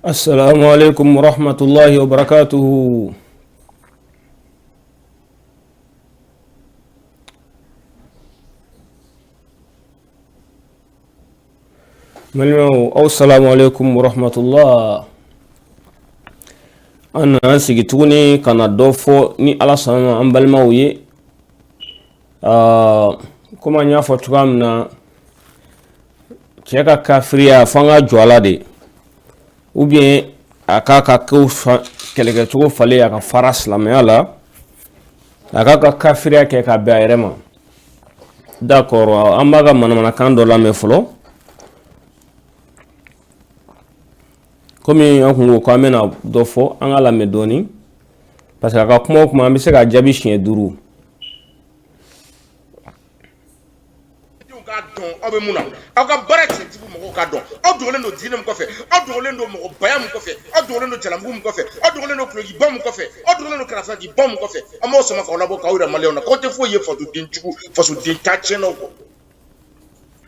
السلام عليكم ورحمة الله وبركاته. السلام عليكم ورحمة الله. أنا سيجتوني كان الدوفو ني على سما أمبل موي كما نعرف تقامنا كيكا كافريا فانا جوالادي ou bien akaka keleke tugo fale aka faras la meala akaka kafiria ke ka bairema d'accord amaga manamana kando la me folo comme on ko amena dofo anga la me doni parce que aka kuma mi se ka jabi chien duru obe muna aka barak se tibu mo ka don o dole no dinem ko fe o dole no mo bayam ko fe o dole no jalambu ko fe o dole no klogi bom ko fe o dole no krafa di bom ko fe amo so ma ko labo ka wura maleona ko te fo ye fo du dinchu fo so di tache no ko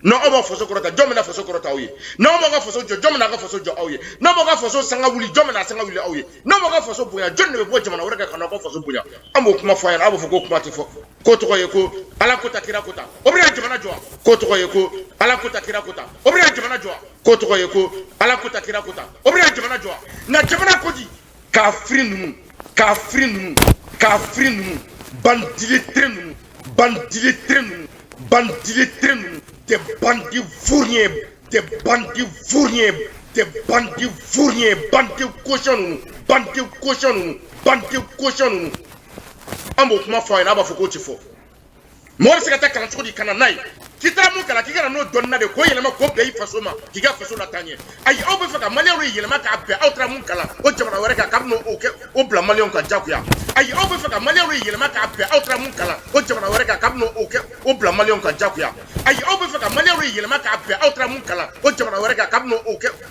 no obo fo so korota jomena fo so korota oye no mo ga fo so jomena ga fo so jo oye no mo ga fo so sanga wuli jomena sanga wuli oye no mo ga fo so buya jonne be bo jamana wura ka kana ko fo so buya amo kuma fo ya abo fo ko kuma te fo ko to ko ye ko ala ko takira kota obri jamana jo ko to ko ye ko ala ko takira kota obri jamana jo ko to ko ye ko ala ko takira kota obri jamana jo na jamana ko di kafrin nu bandile tren nu des bandits fourniers, des bandits cochons. Ambo kuma fa ina ba foko ci fo. Mo se ka ta kan so di kana nai. Kita mu kala kika no donna de ko yelema ko be faso ma. Kika faso la tanye. Ai o be faka mali ro yelema ka be outra mu kala. O jamana wore ka kabno o bla mali ka jakuya. Ai o be faka mali ro yelema ka be outra mu kala. O jamana wore ka kabno o bla mali ka jakuya. Ai o be faka mali ro yelema ka be outra mu kala. O jamana wore ka kabno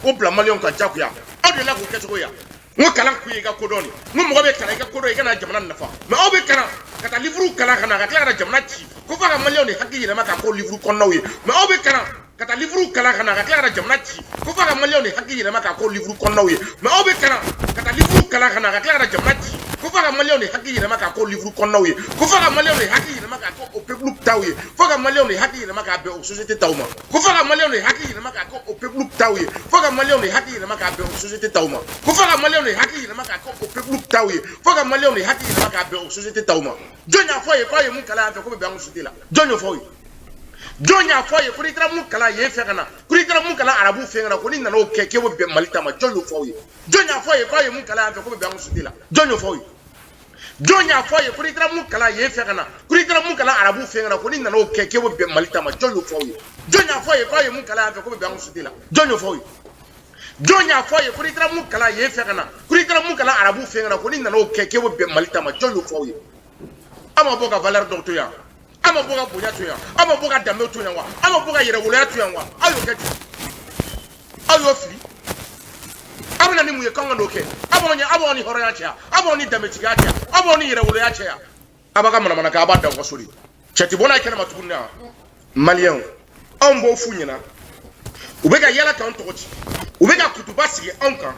o bla mali ka jakuya. O de la ko keso ya. Ngo kala ku ye ga kodoni ngo mo be kala ga kodo ye kana jamana nafa mais o be kana kata livre kala kana ga kala jamana ci ko fa ga million hakki ye maka ko livre kon nawe mais o be kana kata livre kala kana ga kala jamana ci ko fa ga million hakki ye maka ko livre kon nawe mais o be kana kata livre kala kana ga kala jamana ci ko fa ga million hakki ye maka ko livre kon nawe ko fa ga million hakki ye maka ko o peblu tawe fa ga million hakki ye maka be o société tawma ko fa ga million hakki ye maka ko o peblu tawe fa ga million hakki ye maka be o société tawma ko fa ga million hakki maka ko o peblu tawe foga malion ni hakki maka be o société tawma jonya foye mun kala fa ko be an sutila jonya foye kuri tra mun kala ye fe kana kuri tra mun kala arabu fe kana ko ni nano keke wo be malita ma jonya foye mun kala fa ko be an sutila jonya foye kuri tra mun kala ye fe kana kuri tra mun kala arabu fe kana ko ni nano keke wo be malita ma jonya foye mun kala fa ko be an sutila jonya foye kuri tra mun kala ye fe kana kuri tra mun kala arabu fe kana ko ni nano keke wo be malita ma jonya foye ama boga valeur donc to ya ama boga bonya to ya ama boga damé to ya wa ama boga yere wolo to ya wa ayo keti ayo fi amna ni muye kanga no ke abo ni horo ya cha abo ni damé tiga cha abo ni yere wolo ya cha abaga mana ka abada ko sori cheti bona kena matukunna malien on bo funyina ubega yala kan tochi ubega kutuba sigi onkan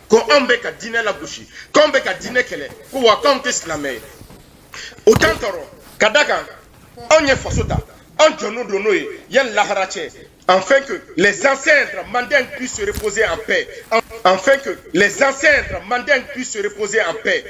ko ombe ka dîner la bouchi ko ombe ka dîner kele ko wa compte islamé autant toro kadaka onye fasota on jono donoye yen laharache afin que les ancêtres mandingues puissent se reposer en paix afin que les ancêtres mandingues puissent se reposer en paix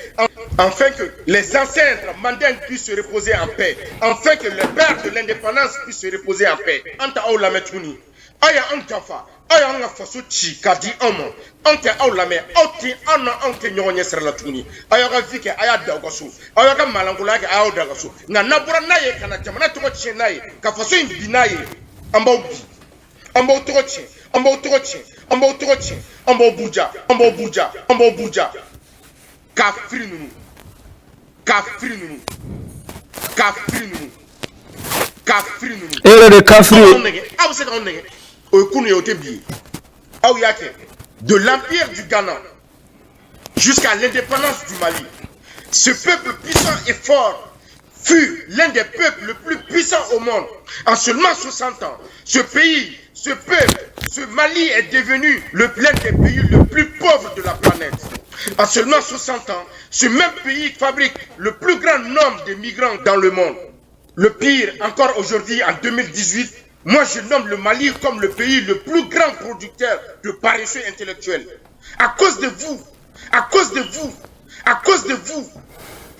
afin que les ancêtres mandingues puissent se reposer en paix afin que le père de l'indépendance puisse se reposer en paix anta au la metuni aya antafa aya nga faso chi kadi omo onte awlame oti ana onte nyonye serla tuni aya ga fike aya dagoso aya ga malangula ga aya dagoso nga nabura naye kana jamana to chi naye ka faso indi naye ambo buja kafiri nunu ere de kafiri aw se ka onege o kunu yo tebi aw yake de l'empire du Ghana jusqu'à l'indépendance du Mali. Ce peuple puissant et fort fut l'un des peuples les plus puissants au monde. En seulement 60 ans, ce peuple, ce Mali est devenu l'un des pays les plus pauvres à seulement 60 ans, ce même pays fabrique le plus grand nombre de migrants dans le monde. Le pire, encore aujourd'hui, en 2018, moi je nomme le Mali comme le pays le plus grand producteur de paresseux intellectuels. À cause de vous, à cause de vous, à cause de vous,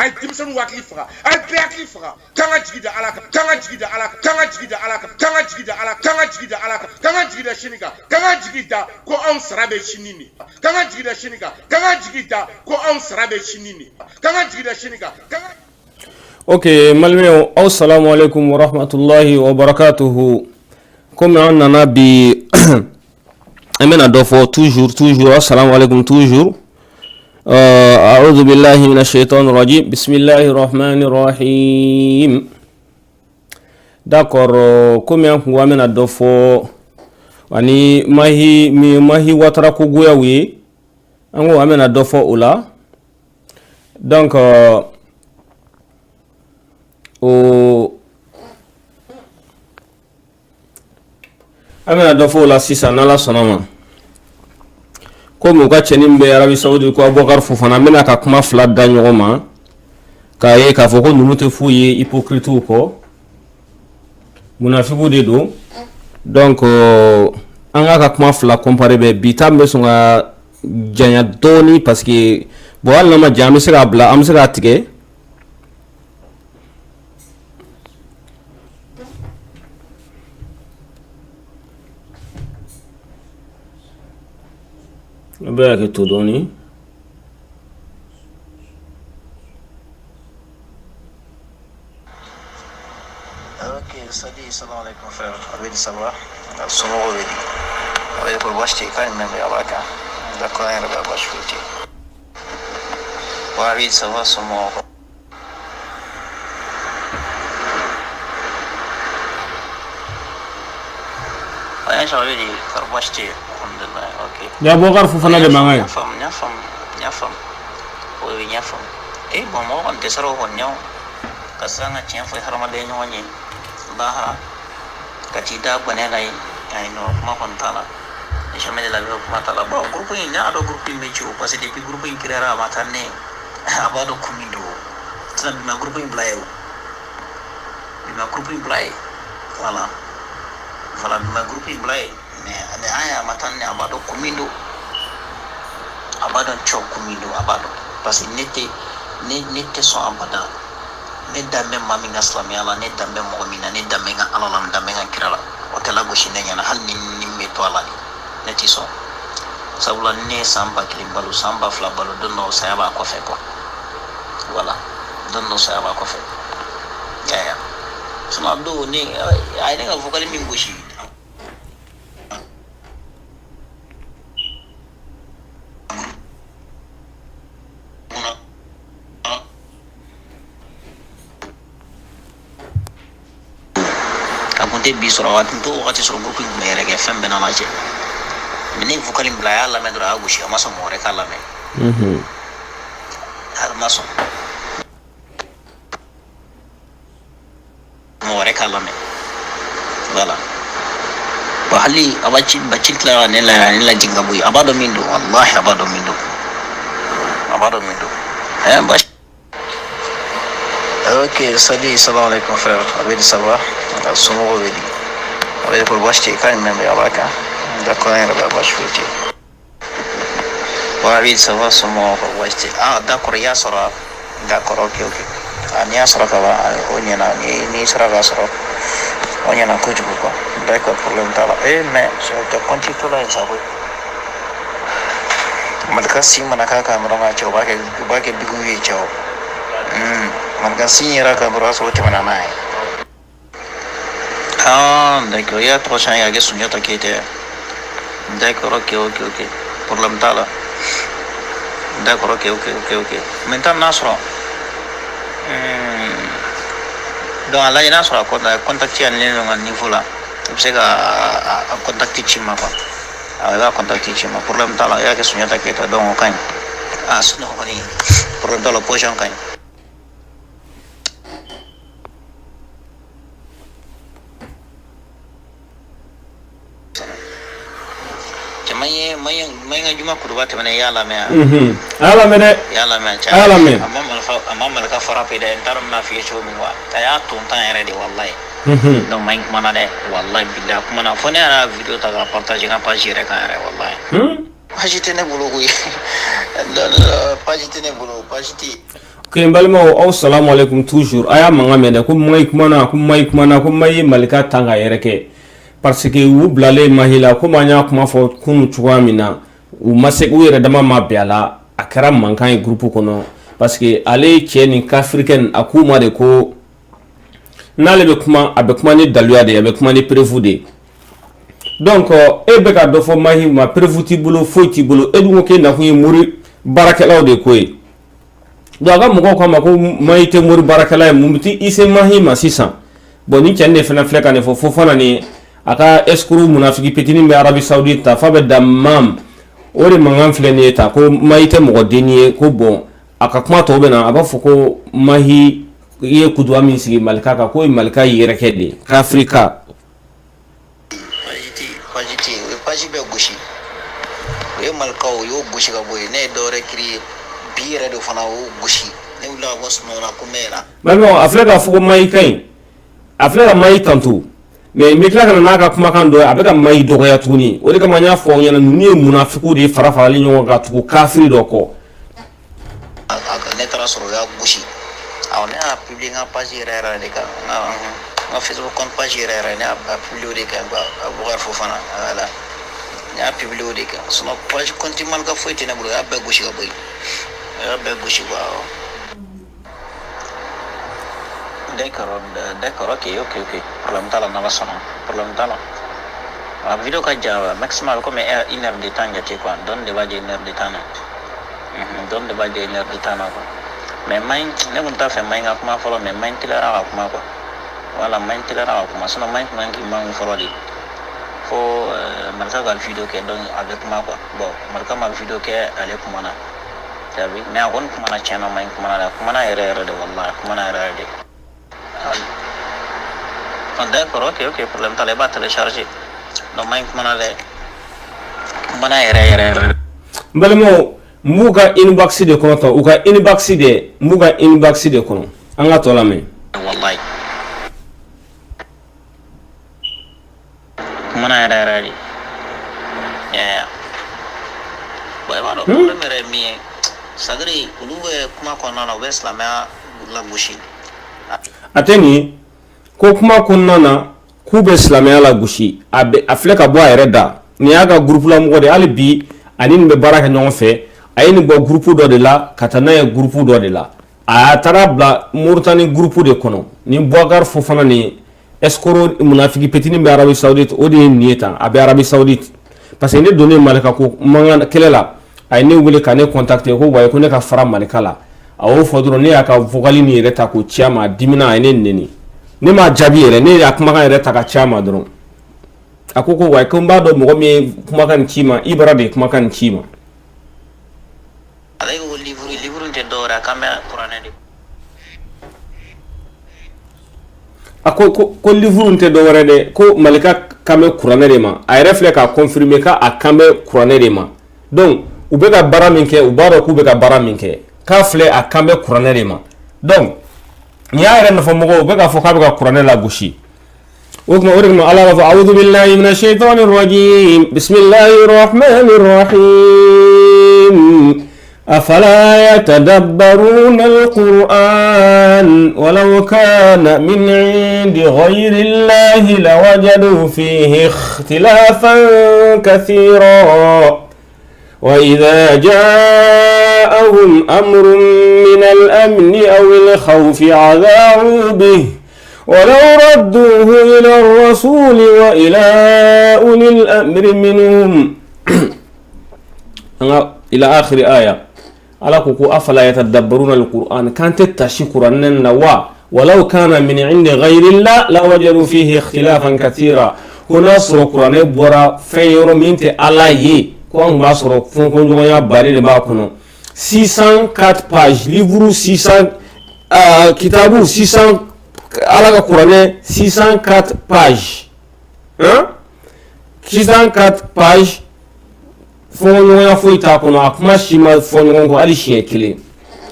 ay dimson wakli fra ay beakli fra kanga jigida alaka kanga jigida alaka kanga jigida alaka kanga jigida alaka kanga jigida alaka kanga jigida shinika kanga jigida ko on sarabe shinini kanga jigida shinika kanga jigida ko on sarabe shinini kanga jigida shinika kanga. Ok, malmeo, assalamu alaikum wa rahmatullahi wa barakatuhu. Comme on en a bi amena dofo toujours assalamu alaikum toujours. أعوذ بالله من الشيطان الرجيم بسم الله الرحمن الرحيم. D'accord, comme on amena dofo ani mahi watara kuguya wi ango amena dofo ula. Donc amena dofo ula sisa nala sonama. Comme ka chenin be Arabie Saoudite ko Aboubacar Fofana mena ka kuma fla da nyoma ka ye ka foko nunu te fuye hypocrite ko munafiku de do. Donc anga ka kuma fla comparer be bitambe songa janya doni parce que bo al nama jami sira bla am sira tike bea ke to doni ok sadi assalamu alaikum frère abedi sawa somo wedi abedi ko washti kan men be abaka da ko en ba bashfuti wa abedi sawa somo ayan shawedi ko washti alhamdulillah ok ya Aboubacar Fofana de mangay nyafam o nyafam bon mo on tesaro on nyaw kasanga tiyan fo harama de nyonyi bahara katida banelai ay no ma kon tala jamais de la vie ma tala bon groupe yi nya do groupe me ci parce que depuis groupe yi kirara ma tanne abado kumindo tan ma groupe yi blayo ma groupe yi blay voilà ma groupe yi blay mais aya ma tanne abado kumindo abado chok kumindo abado parce que nete so abada ne dambe mami ngaslami ala ne dambe mu'mina ne dambe nga alalam dambe nga kirala otela go shine nyana hal ni meto ala ne tiso sabula ne samba kilimbalu samba fla balu donno sayaba ko fe ko voilà donno sayaba ko fe ya sama do ne ay ne ga vokali min goshi akunte bi sura watin to wakati sura grupu mere ke fembe na maje mini vokalim blaya la me dra gushi ama so more kala me har maso more kala me wala bahali abachi bachitla ne la jinga buy abado mindo wallahi abado mindo bash. Ok, salut, salam alaikum frère, abedi sawa somo wedi abedi ko washti kan men be abaka da ko en ba bashfuti wa abedi sawa somo ko washti d'accord ya sara d'accord ok anya sara ka ba onya na ni sara ga sara onya na ko jugo ko d'accord problème tala mais je te continue to la sabo malka si manaka ka mara cho ba ke bigu ye cho malka si era ka bro so te mana mai d'accord ya to shan ya ge sunya ta ke te d'accord ok problème tala d'accord ok maintenant nasro donc ala ina sura ko da contacti an le ngal niveau là c'est que contacti chima quoi ala contacti chima problème tala ya ke sunya ta ke ta donc kan asno ko ni problème tala position kan mayin juma kurba ta mana yala me ala me de yala me ala me amma malaka farape da tarum na fiye cho min wa ta ya tun tan yare de wallahi don mayin kuma na de wallahi billah kuma na fone ana video ta ga partage ga page re kan yare wallahi page tene bulu ko page tene bulu page ti ke mbalma assalamu alaikum toujours aya manga me de ko mai kuma na ko mai malika tanga yare ke parce que u blale mahila ko manya kuma fo kunu chuamina u mase u yere dama mabiala akara mankan groupe kono parce que ale cheni kafriken akuma de ko nale be kuma abe kuma ni daluya de abe kuma ni prevude donc e be ka do fo mahi ma prevuti bulu foti bulu edu ke na hu muri barakelaw de koy do aga mo ko ma ko mai te muri barakelaw mumti ise mahi ma sisan bon ni chenne fena fleka ne fo fona ni aka eskuru munafiki petini be Arabie Saoudite ta fabe damam ore mangan fleni ta ko maite mo deni ko bon aka kuma to bena aba foko mahi ye kudwa min sigi malika ka ko malika yere kede ka Afrika pajiti be gushi we malika yo gushi ka boy ne dore kri bire do fana o gushi ne wala wasno na kumela malmo Afrika foko mai kai Afrika mai tantu mais mikla kana naka kuma kan do abeka mai dogo ya tuni o de kama nya fo nyana ni munafiku de fara li nyo ga tu kafiri do ko aka ne tra soro ya gushi awne a publier nga page rera de ka nga Facebook compte page rera ne a publier de ka ba bugar fo fana ala ne a publier de ka sono page compte mal ka foite na bulu abbe gushi ga boy abbe gushi ba d'accord ok problem tala na basona problem tala a video ka jawa maximum comme 1 heure de temps jati quoi donne de baje 1 heure de temps donne de baje 1 heure de temps quoi mais main ne mun ta fe main ga kuma folo mais main tilara ga kuma quoi wala main tilara ga kuma sono main ki mang folo di fo marka ga video ke don avec moi quoi bon marka ma video ke ale kuma na tabi mais on kuma na channel main kuma na erreur de wallahi kuma na erreur de d'accord ok problème tale ba télécharger no main mana erreur mbalmo muga inbox de kono to uga inbox de muga inbox de kono anga to la me wallahi mana erreur ya boy walo problème re mi sagri uluwe kuma kono na weslama la gushi ateni ko kuma konnana kube islamia la gushi abe afleka bo ayreda ni aga groupe la mo de albi anin be baraka nyon fe ayini bo groupe do de la katana ya groupe do de la a tarabla murtani groupe de kono ni bogar fofana ni escoro munafiki petini be Arabie Saoudite odi nieta abe Arabie Saoudite parce que ne donné malaka ko manga kelela ayini wule kane contacter ko way ko ne ka fara malaka la awo fodro ne aka vogali ni reta ko chiama dimina ene neni ne ma jabi ere ne akuma kan reta ka chiama dron akoko way ko mbado mo mi kuma kan chima ibra de kuma kan chima alay wo livre de dora kamera qur'ane de ako ko livre nte dora de ko malika kame qur'ane de ma ay refle ka confirmer ka akame qur'ane de ma donc ubeka bara minke ubaro ku beka bara minke kafle akambe qur'ane de ma donc nya ere no fomo be ka fo ka be ka qur'ane la gushi وكما أرغم على أعوذ بالله من الشيطان الرجيم بسم الله الرحمن الرحيم أفلا يتدبرون القرآن ولو كان من عند غير الله لوجدوا فيه اختلافا كثيرا وإذا جاءهم أمر من الأمن أو الخوف عذاروا به ولو ردوه إلى الرسول وإلى أولي الأمر منهم إلى آخر آية على كوكو أفلا يتدبرون القرآن كانت تشكر النوا ولو كان من عند غير الله لوجدوا فيه اختلافا كثيرا هنا سورة القرآن برا فير منت الله كون باسرو فون جويا باري باكونو 604 pages livre 600 kitabu 600 ala ka Qur'an 604 pages hein 604 pages fongo ya foita kono akuma shima fongo ko ali shi kile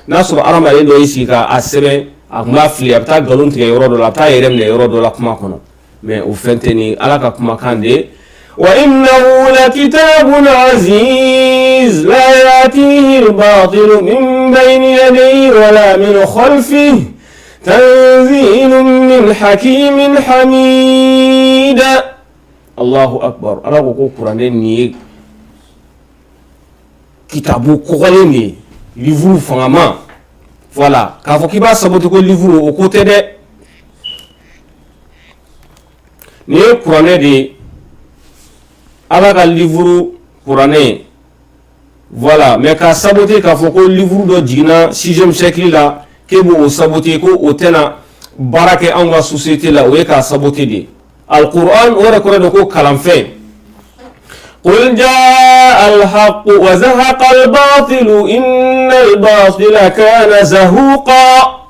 naso arama le do isi ka asebe akuma fili abta galon tige yoro do la ta yerem ne yoro do la kuma kono mais au fenteni alaka kuma kande wa innahu lakitabun aziz la yatihi al-batil min bayni yadayhi wala min khalfihi tanzilun min hakimin hamid. Allahu akbar. Alako ko Qur'an ni kitabu kogoleni livre fangama voilà ka fo kiba saboto ko livre o côté de ni Qur'an de ala ka livre Qur'an voilà mais ka saboter ka fo ko livre do jigna 6e siècle la ke bo saboter ko o tena barake en la société la o ka saboter de al-Qur'an ora ko do ko kalam fe قل جاء الحق وزهق الباطل إن الباطل كان زهوقا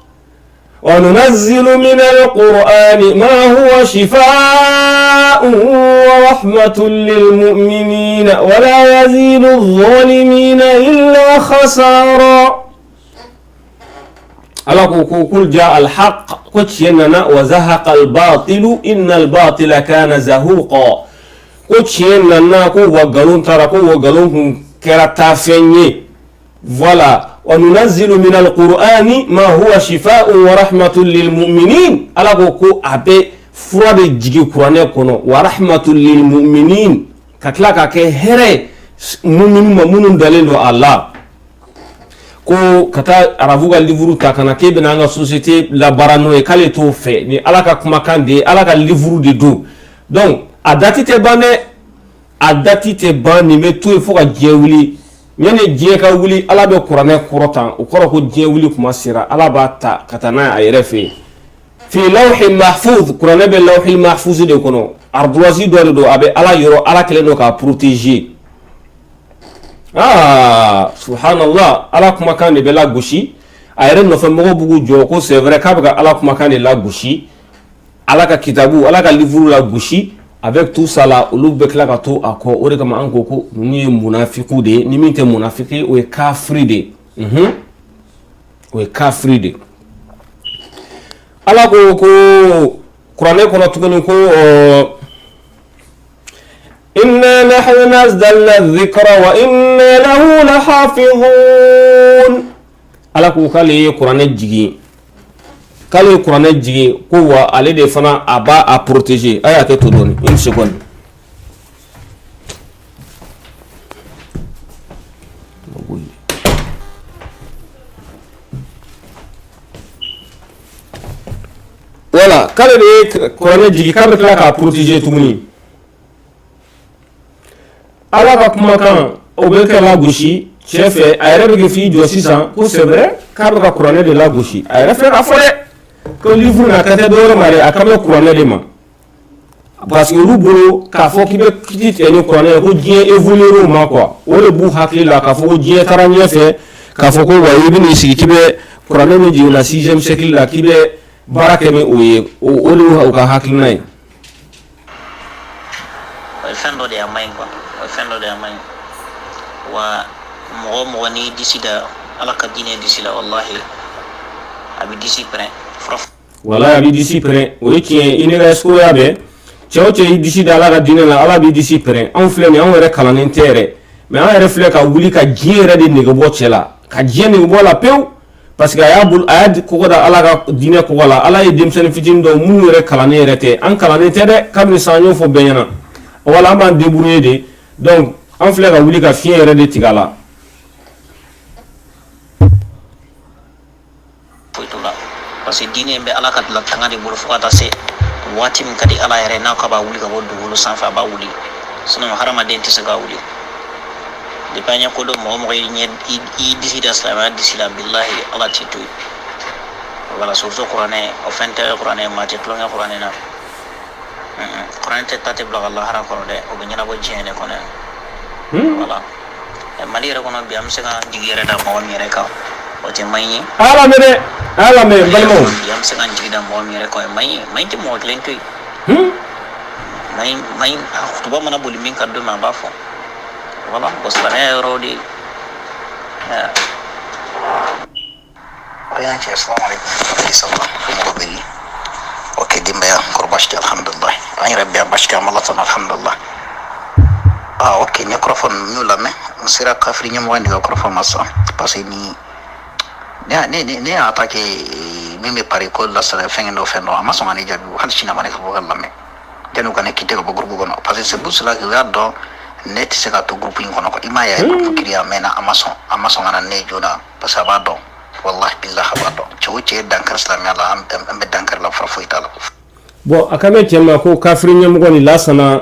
وننزل من القرآن ما هو شفاء ورحمة للمؤمنين ولا يزيد الظالمين إلا خسارا. قل جاء الحق وزهق الباطل إن الباطل كان زهوقا. ko cien nanna ko wagalon tara ko wagalon kerata fenye voilà wa nunazzilu min alqur'ani ma huwa shifaa'un wa rahmatun lil mu'minin ala ko abe fura de jigi qur'ane kono wa rahmatun lil mu'minin katla ka ke here mu'minu mamunun dalilo Allah ko kata aravuga livru ta kana ke benanga société la barano e kale to fe ni ala ka kuma kande ala ka livru de do donc a dati te ban ni me to fo ka jewuli nyane je ka wuli ala be qur'ane qur'atan o koro ko jewuli kuma sira ala ba ta katana ay refe fi lawh mahfuz qur'ane be lawh mahfuz de kono ardoisi do abe ala yoro ala kele no ka protéger subhanallah ala kuma kan be la gushi ayre no fa mo bugu joko c'est vrai ka ba ala kuma kan la gushi ala ka kitabu ala ka livre la gushi avec tout ça là olu be kla ka to ako o de kama an ko ni munafiku de ni min te munafiki o e kafiri de o e kafiri de ala ko Qur'an ko tuguni ko inna nahnu nazzalna adh-dhikra wa inna lahu lahafizun ala ko kale Qur'an jigi kale Qur'an jigi ko wa ale de fana aba a protéger aya ke to doni une seconde voilà kale de Qur'an jigi kale kala ka protéger tumuni ala ka kuma kan o be ka la gushi chef ayre be fi jo sisan ko c'est vrai ka ka Qur'an de la gushi ayre fait afole ko livre na kate do mare akame Qur'an de ma parce que rubo ka fo kibe kiti ene Qur'an ko jie évoluer ma quoi o le bu hakli la ka fo jie taranya fe ka fo ko wa ibn isi kibe Qur'an ni di na 6e siècle la kibe barake me oye o le ka hakli nay fendo de amay quoi fendo de amay wa mo ni disida ala ka dine disila wallahi abi discipline wala abi discipline o yake inira sko yabe chewche disida ala ka dine la ala bi discipline on flem ya on re kalanen tere mais on reflète ka wuli ka jiere de ne go chela ka jiene go la pew parce que ayabul ayad ko da ala ka dine ko wala ala e demsen fitin do mun re kalanen rete an kalanen tere kam ni sanyo fo benyana wala man débrouiller de donc on flète ka wuli ka fiere de tigala parce que dine be ala ka la tanga de bulu fukata se wati min kadi ala yare na ka ba wuli ka bodu wulu sanfa ba wuli sino harama den tisa ga wuli de panya ko do mo yi disida salama disila billahi ala titu wala so qur'ane ofente qur'ane ma te tlonga qur'ane na qur'ane te tate bla Allah hara ko de o nyana bo jene ko ne wala mali re ko no biam se ga digere da mo mi re ka o te mai ala me balmo yam se kan jigida mo mi re ko mai ti mo klento mai to ba mana boli min kaddo ma ba fo voilà boslamaya rodi ya ce assalamu alaikum sallallahu alaihi oke dimba ya korbashti alhamdulillah ay rabbi bashka malatan alhamdulillah oke microphone nyula me sira kafri nyam wandi microphone masa parce ni ne atake mimi pare ko la sala fengendo fendo amaso ngani jabi hal china mane ko galla me tenu kana kite ko groupe gono parce que c'est pour cela que là net se ka to groupe ngono ko imaya ko kiriya mena amaso ngana ne jona parce que ba do wallahi billahi ba do choche dankar islam yalla am be dankar la farfo itala bon akame tema ko kafri nyam goni la sana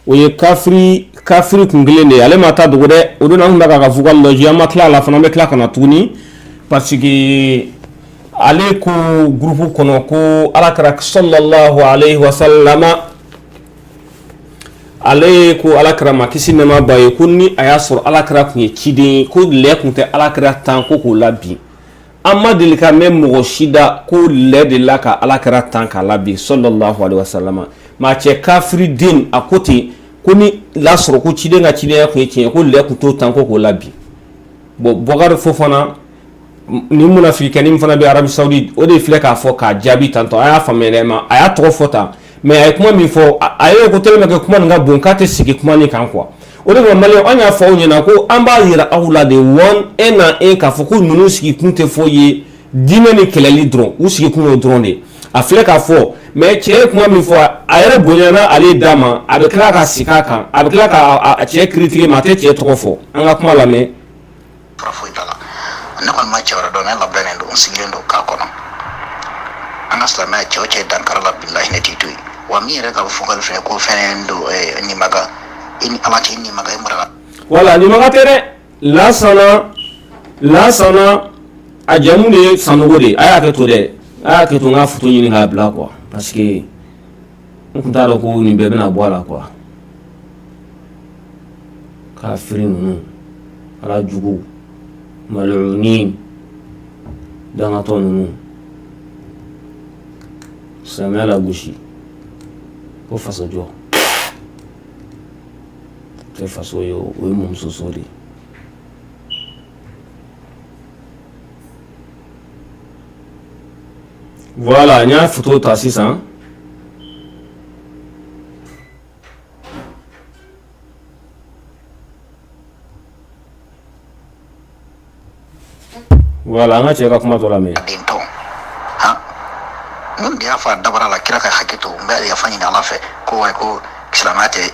o ye kafri kunglende ale mata dogo de o dona hunda ka fugal loji amatla la fana be kla kana tuni parce que ale ko groupe kono ko alakara sallallahu alayhi wa sallama ale ko alakara makisi nema baye kunni aya sor alakara kunye ciden ko le kunte alakara tan ko labi amma dilika même mo shida ko le de la ka alakara tan ka labi sallallahu alayhi wa sallama ma che kafri din a côté kuni la sor ko ciden ga ciden ko yece ko le kunto tan ko labi bo bogar fofana ni munafika ni mfana be Arabie Saoudite o de fle ka fo ka jabi tanto aya famele ma aya to fota mais ay kuma mi fo ayo ko tele me kuma nga bon ka te sigi kuma ni kan quoi o de mali anya fo nyina ko amba yira awla de won ena en ka fo ko nunu sigi kunte fo ye dine ni kelali dron ou sigi kuno dron de a fle ka fo mais che kuma mi fo ayere bonyana ale dama abekla ka sikaka abekla ka a che critique ma te che to fo anga kuma la me nakon ma cewra do men labdane do sigirendo ka kono anasla ma cewche dankar la billahi ne titui wa mi reka fugal fe ko fenendo ni maga ini amati ni maga imra wala ni maga tere la sana ajamu de sanogode aya ke to de aya ke to nga futo ni nga bla quoi parce que on t'a ko ni bebe na boala quoi kafirin ala jugu ملعونين داناتون سامع لا بوشي ko faso jo te faso yo o mum so sori voilà nya photo ta 600 voilà nga cheka kuma tola me dinto ha mun dia fa dabara la kira ka hakito mbe ya fanya na lafe ko wa ko islamate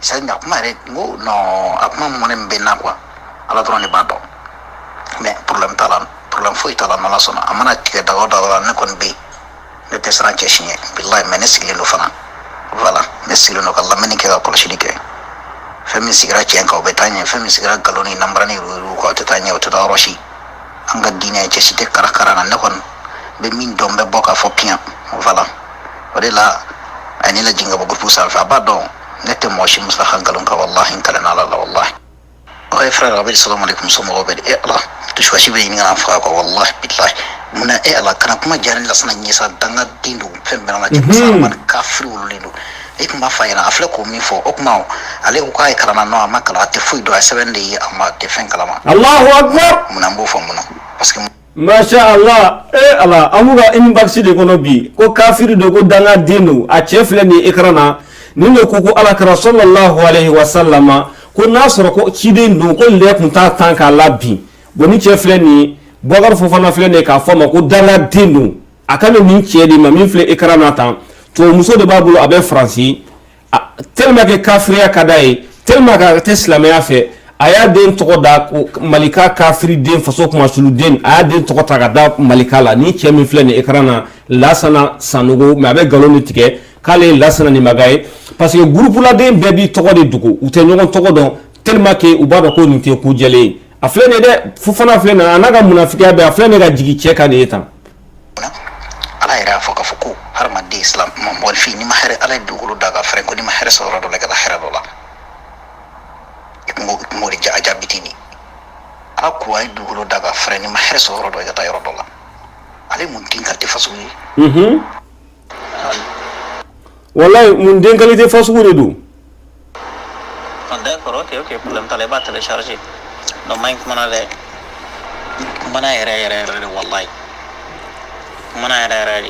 sai na kuma re ngo no akuma mon mbe na kwa ala drone bado mais problème foi tala na la sona amana tike da oda ne kon be ne te sran cheshiye billahi menesi le fana voilà merci le no kala meni ke ko shidike fami sigra chen ko betanye fami sigra galoni nambrani ko tetanye o ta roshi anga dine ci cité karakara na nekon be min dombe boka fo pian voilà wala la ani la jinga bogo pusal fa bado nete moshi musla hangalon ka wallahi kalana la wallahi ay frère rabbi assalamu alaikum somo be e allah to shwashi be ngana fa ko wallahi billahi muna e allah kana kuma jarin la sana nyisa danga dindu fembe na ci man kafri wululindo e kuma fa yana afle ko mi fo okma ale ko kay karana no makala te fu do asabende amma te fen kalama allahu akbar muna mbo fo muna parce que masha Allah Allah amuga inbox de kono bi ko kafiri do ko danga dinu a chefle ni ikrana nino ko ala kara sallallahu alaihi wasallam ko nasro ko chide no ko le kun ta tanka labi boni chefle ni bogar fo fana fle ne ka fama ko danga dinu akame min chedi ma min fle ikrana tan to muso de babulo abe franci tellement que kafiriya kadai tellement que teslamaya fe aya den togo da malika kafiri den faso kuma sulu den aya den togo ta da malika la ni cɛ min filɛ ni ekrana lasana sanogo mais abe galoni tigɛ k'ale lasana ni magaye parce que groupe la den bɛɛ bi tɔgɔ de dugu u tɛ ɲɔgɔn tɔgɔ dɔn tellement que u b'a dɔn ko nin tɛ ku jɛlen a filɛ nin dɛ fufana filɛ nin a n'a ka munafikiya bɛ a filɛ nin ka jigi cɛ kan de tan ala yɛrɛ fɔ ka fɔ ko hadamaden islam mɔgɔ fi ni ma hɛrɛ ala ye dugukolo da ka fɛrɛ ko ni ma hɛrɛ sɔrɔ yɔrɔ dɔ la i ka taa hɛrɛ dɔ la mo de ja bitini ala ko ay dugukolo da ka fɛrɛ ni ma hɛrɛ sɔrɔ yɔrɔ dɔ i ka taa yɔrɔ dɔ la ale mun den ka tɛ faso ye wallahi mun den ka tɛ faso de do d'accord, ok, problème t'allais pas télécharger. Donc, moi, mana yɛrɛ de wallahi mana yɛrɛ de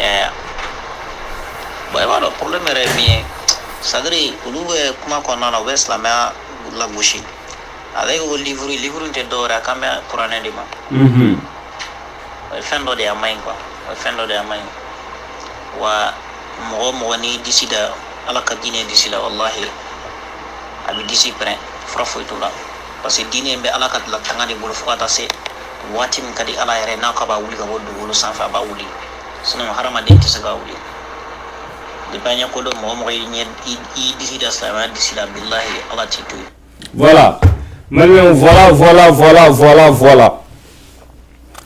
ya bon i b'a dɔn problème yɛrɛ ye min ye c'est-à-dire olu bɛ kuma kɔnɔna na u bɛ silamɛya lagosi avec o livre tɛ dɔwɛrɛ a kan bɛ kuranɛ de ma o ye fɛn dɔ de ye a man ɲi quoi o ye fɛn dɔ de ye a man ɲi wa mɔgɔ n'i disi da ala ka diinɛ disi la wallahi a bɛ disi pɛrɛn fura foyi t'o la parce que diinɛ in bɛ ala ka tanga de bolo fo ka taa se waati min ka di ala yɛrɛ n'a ka b'a wuli ka bɔ dugukolo sanfɛ a b'a wuli sinon hadamaden tɛ se k'a wuli depuis an ɲɛ ko dɔn mɔgɔ i disi da silamɛya disi la bilahi ala t'i to yen. Voilà. Maintenant, voilà.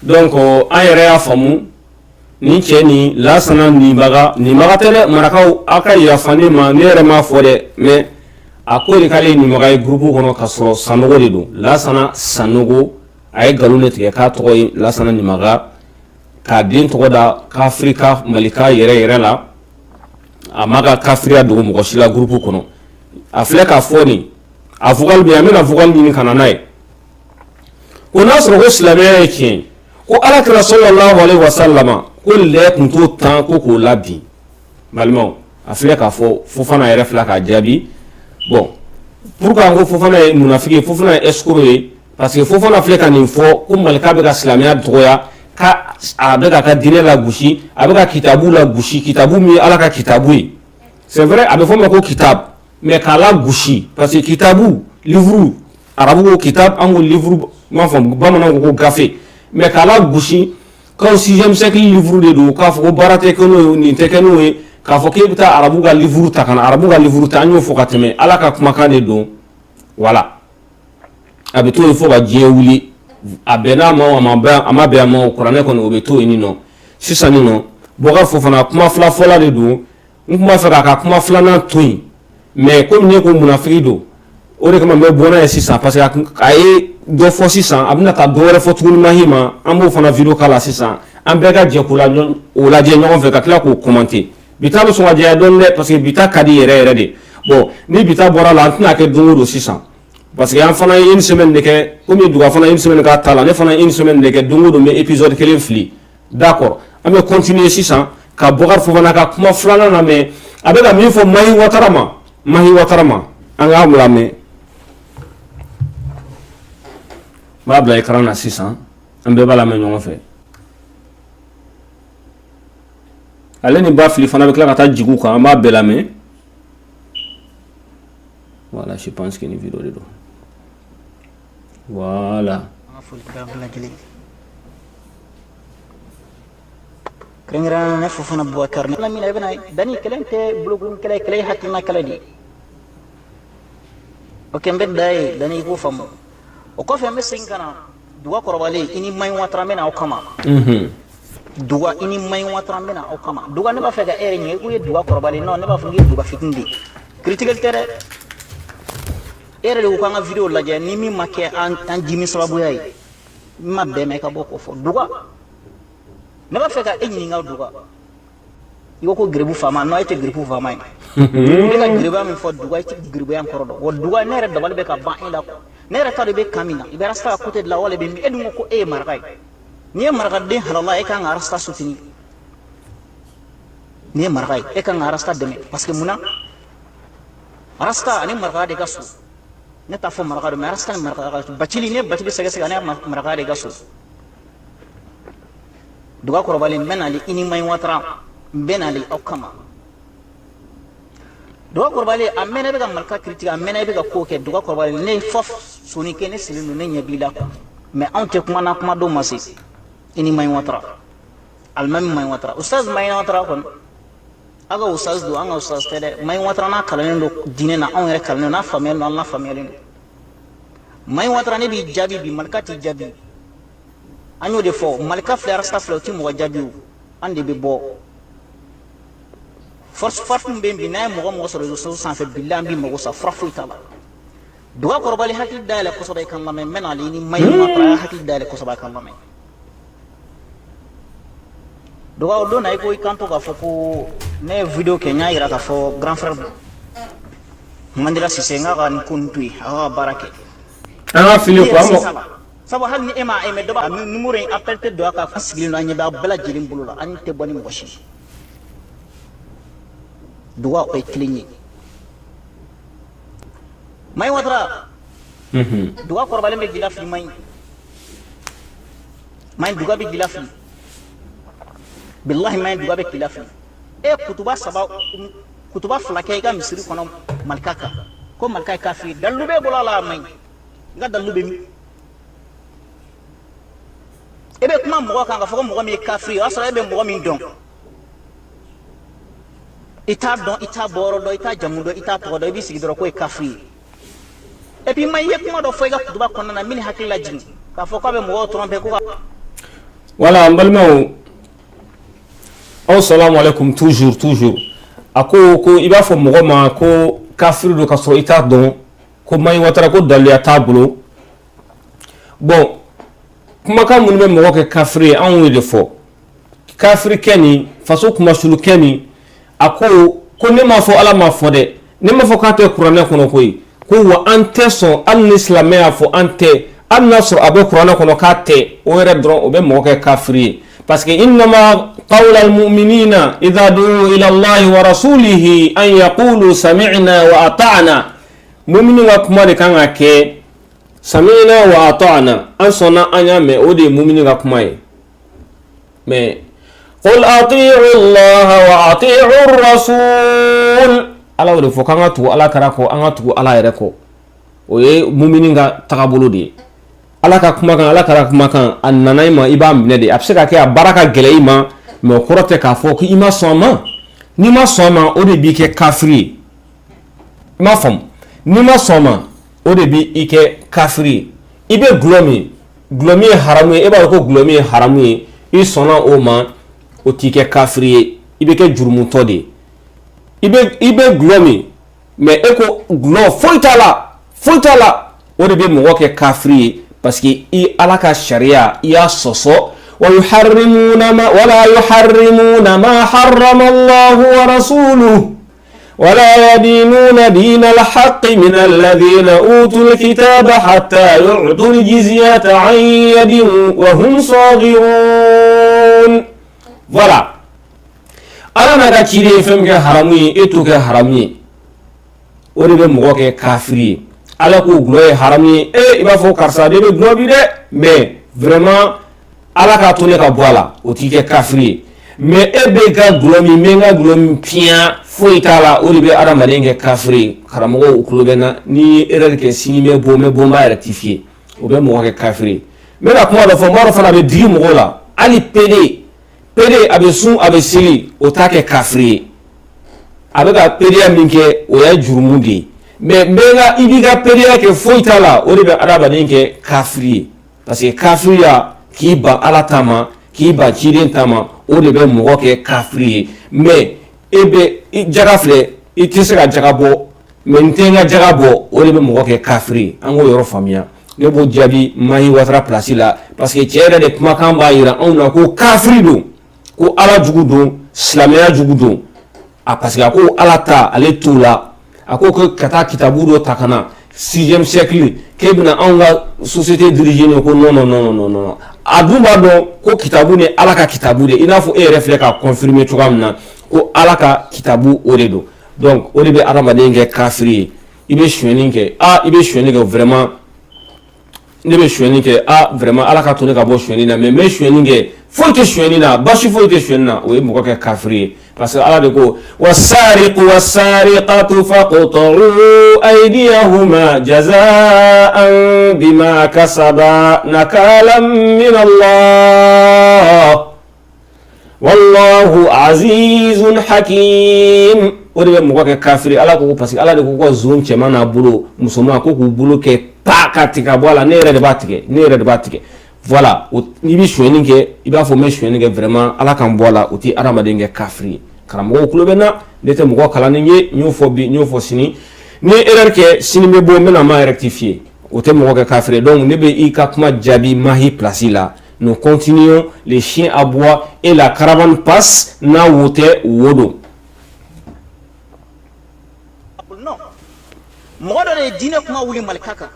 Donc, an yɛrɛ y'a faamu ni cɛ ni lasana nibaga tɛ dɛ marakaw a ka yafa ne ma ne yɛrɛ m'a fɔ dɛ mais a ko de k'ale nibaga ye groupe kɔnɔ ka sɔrɔ Sanogo de don Lasana Sanogo a ye nkalon de tigɛ k'a tɔgɔ ye Lasana nibaga k'a den tɔgɔ da kafirika malika yɛrɛ la a ma ka kafiriya dogo mɔgɔ si la groupe kɔnɔ a filɛ k'a fɔ nin a vocal bɛ yan n bɛna vocal ɲini ka na n'a ye ko n'a sɔrɔ ko silamɛya ye tiɲɛ ko alakira sallallahu alaihi wasallam ko lɛ tun t'o tan ko k'o labin balimaw a filɛ k'a fɔ Fofana yɛrɛ filɛ k'a jaabi bon pourquoi ko Fofana ye munafiki ye Fofana ye escroc ye parce que Fofana filɛ ka nin fɔ ko malika bɛ ka silamɛya dɔgɔya ka a bɛ ka diinɛ la gosi a bɛ ka kitabu la gosi kitabu min ye ala ka kitabu ye c'est vrai a bɛ fɔ ma ko kitab mais k'a la gosi parce que kitabu livre arabu ko kitab an ko livre m'a fɔ bamananw ko gafe mais k'a la gosi k'aw 6e siècle livre de don k'a fɔ ko baara tɛ kɛ n'o ye nin tɛ kɛ n'o ye k'a fɔ k'e bɛ taa arabu ka livre ta ka na arabu ka livre ta an y'o fɔ ka tɛmɛ ala ka kumakan de don voilà a bɛ to yen fo ka diɲɛ wuli a bɛnna ma a ma bɛn a ma o kuranɛ kɔni o bɛ to yen nɔ sisan nin nɔ Bɔkari Fofana kuma fila fɔla de don n tun b'a fɛ k'a ka kuma filanan to yen mais komi ne ko munafiki don o de kama n bɛ bɔ n'a ye sisan parce que a ye dɔ fɔ sisan a bɛna taa dɔ wɛrɛ fɔ tuguni Mahima an b'o fana video k'a la sisan an bɛɛ ka jɛ k'o lajɛ ɲɔgɔn fɛ ka tila k'o commenter bi ta bɛ sɔn ka diya dɔɔni dɛ parce que bi ta ka di yɛrɛ de bon ni bi ta bɔra la an tɛna kɛ don o don sisan parce que an fana ye une semaine de kɛ komi Duga fana ye une semaine k'a ta la ne fana ye une semaine de kɛ don o don n bɛ épisode kelen fili d'accord an bɛ continuer sisan ka Bɔkari Fofana ka kuma filanan lamɛn a bɛ ka min fɔ Mahi Watara ma an k'a lamɛn n b'a bila écran na sisan an bɛɛ b'a lamɛn ɲɔgɔn fɛ ale ni ba fili fana bɛ tila ka taa jigin u kan an b'a bɛɛ lamɛn voilà je pense que ni vidéo de don voilà kɛrɛnkɛrɛnnenya ne Fofana Boubacar ne lamina i bɛna dani kɛlɛ tɛ bolokoli kɛlɛ ye kɛlɛ ye hakilina kɛlɛ de ye ok n bɛ da ye dani i k'o faamu o kɔfɛ n bɛ segin ka na Duga kɔrɔbalen i ni Mahi Watara n bɛ na aw kama Duga i ni Mahi Watara n bɛ na aw kama Duga ne b'a fɛ ka e yɛrɛ ɲɛ i ko ye Duga kɔrɔbalen non ne b'a fɔ k'i ye Duga fitini de critiquer tɛ dɛ e yɛrɛ de ko k'an ka video lajɛ ni min ma kɛ an dimi sababuya ye n ma bɛn mɛn ka bɔ k'o fɔ Duga ne b'a fɛ ka e ɲininka Duga i ko giribu faama non e tɛ giribu faama ye ne ka giribuya min fɔ Duga i tɛ giribuya kɔrɔ dɔn wa Duga ne yɛrɛ dabali bɛ ka ban e la ne yɛrɛ t'a dɔn i bɛ kan min na i bɛ rasta ka côté de la wala i bɛ min e dun ko e ye maraka ye n'i ye marakaden halala e kan ka rasta soutenir n'i ye maraka ye e kan ka rasta dɛmɛ parce que munna rasta ani maraka de ka so ne t'a fɔ maraka don mais rasta ni maraka ka so bacili ne bacili sɛgɛsɛgɛ ne maraka de ka so Duga kɔrɔbalen n bɛ nali i ni Mahi Watara n bɛ nali aw kama Duga kɔrɔbalen a mɛnna i bɛ ka maraka critiquer a mɛnna i bɛ ka ko kɛ Duga kɔrɔbalen ne ye fɔ soni kɛ ne sigilen don ne ɲɛ b'i la quoi mais anw tɛ kuma na kuma dɔw ma se i ni Mahi Watara alimami Mahi Watara ustaz Mahi Watara kɔni aw ka ustaz don an ka ustaz tɛ dɛ Mahi Watara n'a kalannen don diinɛ na anw yɛrɛ kalannen don n'a faamuyalen don an la faamuyalen don Mahi Watara ne b'i jaabi bi malika t'i jaabi an y'o de fɔ malika filɛ rasta filɛ o ti mɔgɔ jaabi o an de bɛ bɔ force min bɛ yen bi n'a ye mɔgɔ sɔrɔ réseau sanfɛ bilahi an b'i mago sa fura foyi t'a la Duga kɔrɔbalen hakili dayɛlɛ kosɛbɛ i kan lamɛn n bɛ n'ale ni Mahi Watara hakili dayɛlɛ kosɛbɛ i kan lamɛn Duga o don na i ko i kan to k'a fɔ ko ne ye video kɛ n y'a yira k'a fɔ grand frère mandira sisenga kan kuntui barake ana fili ko amo sabo hal ni ema do ba numéro appel te do ka fasigil no anya ba bala jilim bulula an te boni mo shi duwa o klinyi may watra duwa ko bale me gila fi may duga be gila fi billahi may duga be gila fi kutuba flake ga misiri kono malkaka ko malkai kafi dalube bolala may nga dalube mi ebe kuma mo kan ga fo mo mi kafi asra ebe mo mi don ita boro do ita jamudo ita to do bi sigidoro ko kafi e puis may kuma do fo ga kutuba kono na mini hakilla jini ka fo ko be mo trompe ko wala mbalmo assalamu alaikum toujours ako ko iba fo mo ma ko kafir do ka so ita don ko may watara ko dalia tablo bon kuma ka mun be mo ko kafiri an wi de fo kafiri keni faso kuma sulu keni ako ko ne ma fo ala ma fo de ne ma fo ka te qur'an kono koy ko wa ante so al islamia fo ante al nasr abe qur'an kono ka te o re dron o be mo ko kafiri parce que inma qawl al mu'minina idha du'u ila allah wa rasulihi an yaqulu sami'na wa ata'na mu'minu wa kuma de kan ake sami'na wa ata'na an sona anya me o de mu'minu ga kuma e me qul ati'u allah wa ati'u ar-rasul ala o de fo kan atu ala karako an atu ala yere ko o ye mu'minu ga tagabulu de ala ka kuma kan ala kara kuma kan annanay ma iba mbine de apse ka ke a baraka gele ima me korote ka fo ki ima soma ni ma soma o de bi ke kafiri ma fam ni ma soma o de bi ike kafiri ibe glomi haramu e ba ko glomi haramu e sona o ma o ti ke kafiri ibe ke jurmu to de ibe glomi me eko glo foitala o de bi mo ke kafiri parce que i ala ka sharia ya soso ولا يحرمون ما حرم الله ورسوله ولا يدينون دين الحق من الذين أوتوا الكتاب حتى يعطوا الجزية عن يد وهم صاغرون voilà ala na ka cire fem ke harami eto ke harami o de be mo ke kafiri ala ko gloye harami iba fo karsa de be globi de mais vraiment ala ka tole ka boala o ti ke kafiri mais ebe ga glomi menga glomi pia fo itala o be ara malenge kafiri karamo o klobena ni erreur ke sinime bomba rectifier o be mo ke kafiri mais la kuma do fo maro fana be digi mo la ali pede abe sun abe sili o ta ke kafiri abe ga pede aminke o ya jurumundi mais menga ibiga pede ke fo itala o be ara malenge kafiri parce que kafiri ya ki ba ala tama ki ba ciren tama o de be mo ke kafiri mais ebe jarafle itisera jagabo mais ntenga jagabo o de be mo ke kafiri ango yoro famia ne bo jabi mai watra place la parce que tiere de kuma kan ba ira on na ko kafiri do ko ala jugu do islamia jugu do a parce que ko ala ta ale tula ako ko kata kitabu do takana 6e siècle kebna anga société dirigée ko non aduma do ko kitabu ne ala ka kitabu de ina fo reflet ka confirmer to gamna ko ala ka kitabu o de do donc o de be aramaden ke kafiri ibe shweninke ibe shweninke vraiment ne be shweninke vraiment ala ka tone ka bo shwenina mais shweninke fo te shwenina bashi fo te shwenina o e mo ko kafiri parce que ala de ko wasariqu wasariqatu faqta'u aydiyahuma jazaa'an bima kasaba nakalan min Allah wallahu azizun hakim o de mo ko kafiri ala ko parce que ala de ko zon chema na bulo musoma ko bulo ke pakatika bola ne re de batike voilà ni bi shweni ke iba fo me shweni ke vraiment ala kan bola uti aramaden ke kafiri karamo ko lobena dete mo ko kala ni nyofo sini ni erreur ke sini me bo mena ma rectifier uti mo ko kafiri donc ne be i ka kuma jabi mahi place là nous continuons les chiens aboient et la caravane passe na wote wodo mo do le dine kuma wuli malika kan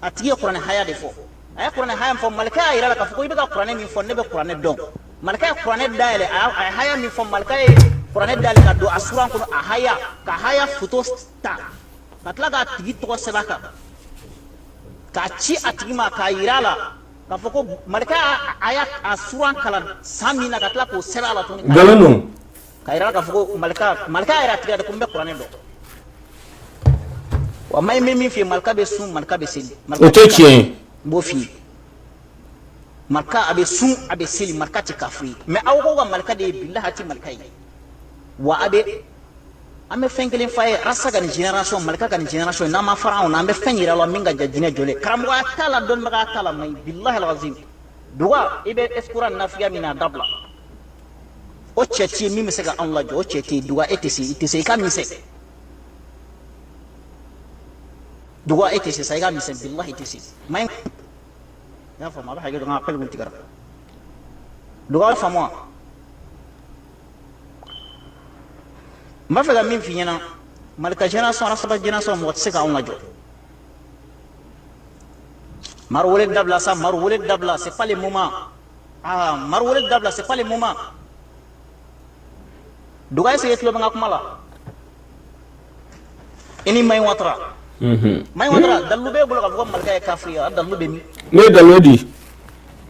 atiye qur'an haya de fo ay qur'an haya fo malika ay ira ka fo ibe ka qur'an min fo ne be qur'an don malika qur'an dale ay haya min fo malika qur'an dale ka do asuran ko haya ka haya futo sta katla ga tigi to sebaka ka ci atigi ma ka irala ka fo ko malika aya asuran kala samina katla ko sebala to galano ka irala ka fo ko malika ira tiga de ko be qur'an do wa may min fi malika be sun malika be seli o to tien bo fi malika abe sun abe seli malika ti kafri mais aw ko ga malika de billahi ti malika yi wa abe ame fengelen faye rasa ga generation malika ga generation na ma fara on ambe fengira lo minga jajine jole karam wa kala don maga kala may billahi alazim duwa ibe eskuran nafiya mina dabla o cheti mi me sega Allah jo o cheti duwa etisi ka mi se duwa etisi sai ga mi se billahi etisi may ya fa ma ba hage nga pel multi gara duwa fa mo ma fa ga min fi nyana malika génération rasaba génération mo se ga on jo mar wolé dabla c'est pas le moment mar wolé dabla c'est pas le moment duga se yetlo nga kuma la ini may watra may watra dalu be bula ko malika kafriya dalu be mi ne dalodi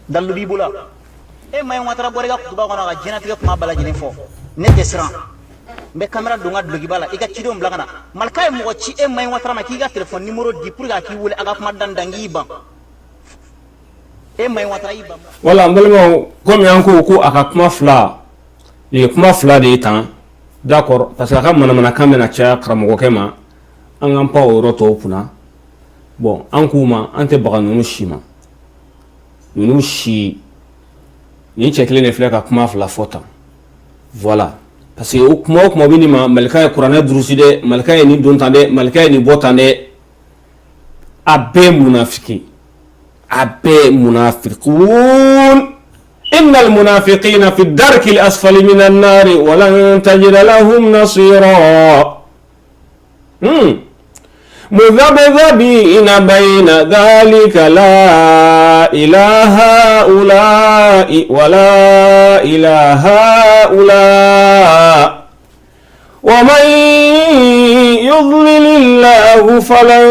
dalu bi bula may watra bore ga kutuba ko na jenati kuma bala jini fo ne desran be camera dunga dugi bala iga cido mblangana malika mo ci may watra ma ki ga telephone numéro 10 pour ga ki wule aga kuma dandangi ban may watra iba wala mbalma comme yanko ko aka kuma fla les kuma fla de temps d'accord parce que aka mana kan na cha kramo kema an an pa roto puna bon an kuma an te baga nunu shima nunu shi ni chekle ne fla ka kuma fla fota voilà parce que kuma binima malika qur'an druside malika ni don tande malika ni botande abe munafiki abe munafiqun إن المنافقين في الدرك الأسفل من النار ولن تجد لهم نصيرا مذبذبين بين ذلك لا إله هؤلاء ولا إله هؤلاء ومن يضلل الله فلن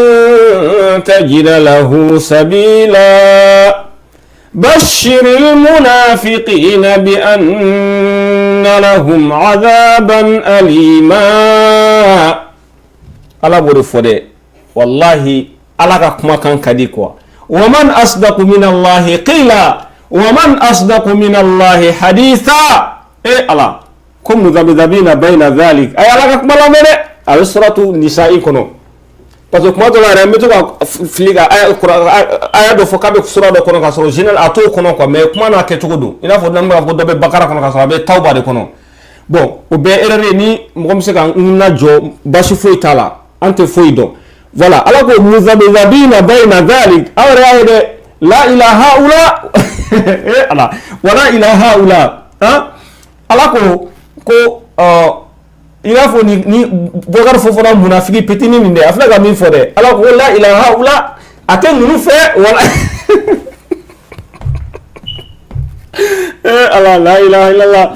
تجد له سبيلا بشر المنافقين بأن لهم عذابا أليما الله برفضه والله الله كما كان كديكوا ومن أصدق من الله قيلا ومن أصدق من الله حديثا الله كم مذبذبين بين ذلك أي الله كما لا منه السورة النساء كنو parce que kuma dɔ la yɛrɛ n bɛ to ka fili ka aya dɔ fɔ k'a bɛ sura dɔ kɔnɔ k'a sɔrɔ général a t'o kɔnɔ quoi mais kuma n'a kɛcogo don i n'a fɔ n'an bɛ ka fɔ dɔ bɛ bakara kɔnɔ k'a sɔrɔ a bɛ tawba de kɔnɔ bon o bɛɛ erreur ye ni mɔgɔ bɛ se ka n lajɔ basi foyi t'a la an tɛ foyi dɔn voilà ala ko muzabizabina bayna dhalik aw yɛrɛ y'a ye dɛ la ilaha ula ala wala ilaha ula ala ko il a faut ni bogar fofora munafiki petini ni de afla ga min fode ala ko la ilaha ula aten nu fe wala ala la ilaha illallah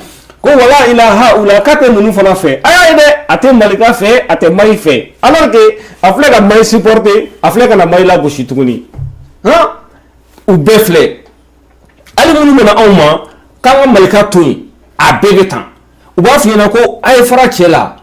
ko wala ilaha ula katen nu fona fe aya de aten malika fe aten mai fe alors que afla ga mai supporter afla ga na mai la goshi tuguni ou befle ali nu mena awma kan malika tuni a bebe tan u b'a f'i ɲɛna ko a ye fara cɛ la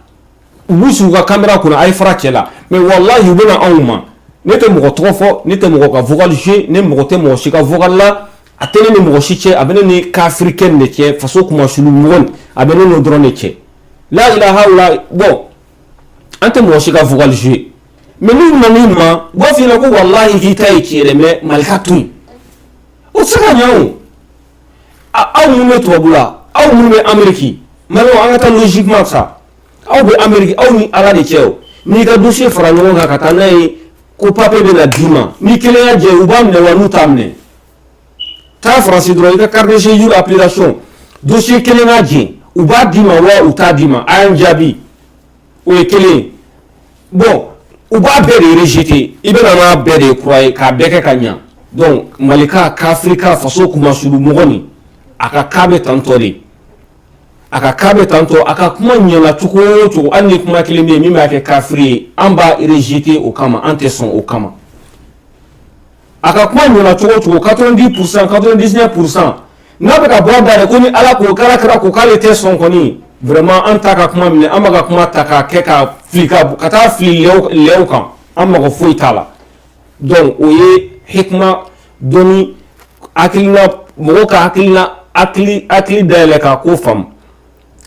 u b'u sigi u ka caméra kunna a ye fara cɛ la mais wallahi u bɛna anw ma ne tɛ mɔgɔ tɔgɔ fɔ ne tɛ mɔgɔ ka vocal jouer ne mɔgɔ tɛ mɔgɔ si ka vocal la a tɛ ne ni mɔgɔ si cɛ a bɛ ne ni kafirikɛni de cɛ faso kumasulu mɔgɔ a bɛ ne n'o dɔrɔn de cɛ la ilaha illa bon an tɛ mɔgɔ si ka vocal jouer mais n'u nana i ma u b'a f'i ɲɛna ko wallahi k'i ta ye tiɲɛ dɛ mais malika to yen o tɛ se ka ɲɛ o aw minnu bɛ tubabu la aw minnu bɛ Amérique maintenant an ka taa logiquement sa aw bɛ Amérique aw ni ala de cɛ o n'i ka dossier fara ɲɔgɔn kan ka taa n'a ye ko papier bɛ na d'i ma ni kelen y'a jɛ u b'a minɛ wa n'u t'a minɛ taa faransi dɔrɔn i ka carte de séjour application dossier kelen y'a jɛ u b'a d'i ma wa u t'a d'i ma a y'an jaabi o ye kelen bon u b'a bɛɛ de rejeté i bɛna n'a bɛɛ de kura ye k'a bɛɛ kɛ ka ɲa donc malika kafirika faso kumasulu mɔgɔ nin a ka kaa bɛ tantɔ de a ka kaa bɛ tantɔ a ka kuma ɲɛna cogo o cogo hali ni kuma kelen bɛ yen min b'a kɛ kafiri ye an b'a rejeté o kama an tɛ sɔn o kama a ka kuma ɲɛna cogo o cogo 90% 99% n'a bɛ ka bɔ a da yɛrɛ ko ni ala k'o kɛra ko k'ale tɛ sɔn kɔni vraiment an ta ka kuma minɛ an b'a ka kuma ta k'a kɛ ka fili ka taa fili lɛw kan an mago foyi t'a la donc o ye hikma dɔnni hakilina mɔgɔ ka hakili dayɛlɛ k'a ko faamu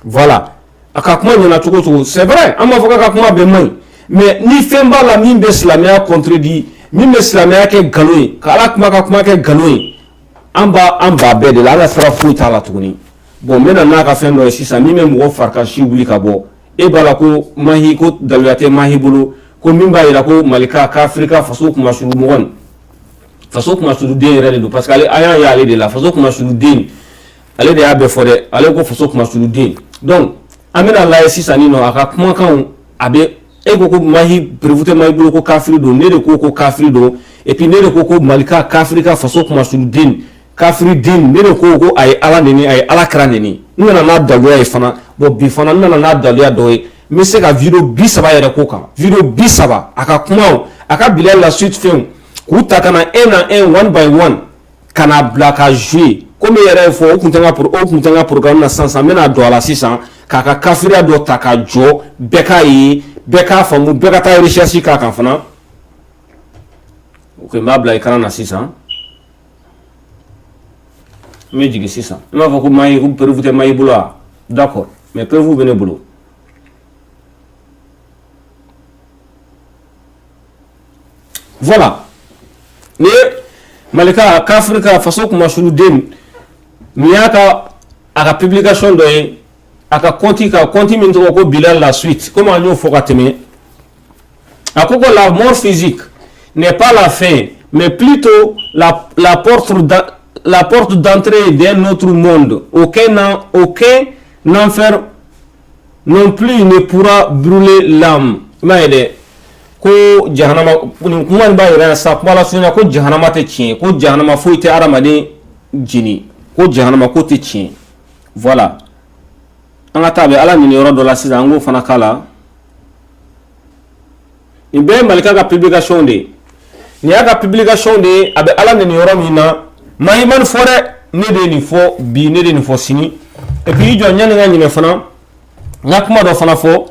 voilà a ka kuma ɲɛna cogo o cogo c'est vrai an b'a fɔ k'a ka kuma bɛɛ man ɲi mais ni fɛn b'a la min bɛ silamɛya contredit min bɛ silamɛya kɛ nkalon ye ka ala kuma ka kuma kɛ nkalon ye an b'a bɛɛ de la ala sira foyi t'a la tuguni bon n bɛna n'a ka fɛn dɔ ye sisan min bɛ mɔgɔ farikasi wuli ka bɔ e b'a la ko mahi ko daluya tɛ mahi bolo ko min b'a jira ko malika kafirika faso kumasulu mɔgɔ nin faso kumasulu den yɛrɛ de don parce que an y'a ye ale de la faso kumasulu den ale de y'a bɛɛ fɔ dɛ ale ko faso kumasulu den donc an bɛna lajɛ sisan nin nɔ a ka kumakanw a bɛ e ko mahi prévu tɛ mahi bolo ko kafiri don ne de ko kafiri don et puis ne de ko malika kafirika faso kumasulu den kafiri den ne de ko a ye ala neni a ye ala kira neni n nana n'a daluya ye fana bon bi fana n nana n'a daluya dɔ ye n bɛ se ka video 30 yɛrɛ k'o kan video 30 a ka kumaw a ka bila la suite fɛnw k'u ta ka na un one by one ka na bila ka jouer komi yɛrɛ ye fɔ o kun tɛ n ka programme na sisan n bɛna don a la sisan k'a ka kafiriya dɔ ta ka jɔ bɛɛ k'a ye bɛɛ k'a faamu bɛɛ ka taa recherche k'a kan fana ok n b'a bila écran na sisan n bɛ jigin sisan n b'a fɔ ko mahi ko prévu tɛ mahi bolo wa d'accord mais prévu bɛ ne bolo voilà ni malika kafirika faso kumasulu den ni y'a ka a ka publication dɔ ye a ka compte min tɔgɔ ko Bilal la suite comme an y'o fɔ ka tɛmɛ a ko la mort physique n'est pas la fin mais plutôt la porte d'entrée d'un autre monde. Aucun enfer non plus ne pourra brûler l'âme. Maïde, ko jahanama kuma ba yira sa kuma la sunya ko jahanama te tien ko jahanama foi te aramade jini ko jahanama ko te tien. Voilà. An ka tabe ala ni yoro do la sisan ngo fana kala. Ni be malika ka publication de. Ni ya ka publication de abe ala ni yoro mina mahiman fore ne de ni fo bi ne de ni fo sini et puis jo nyane nga nyime fana nga kuma do fana fo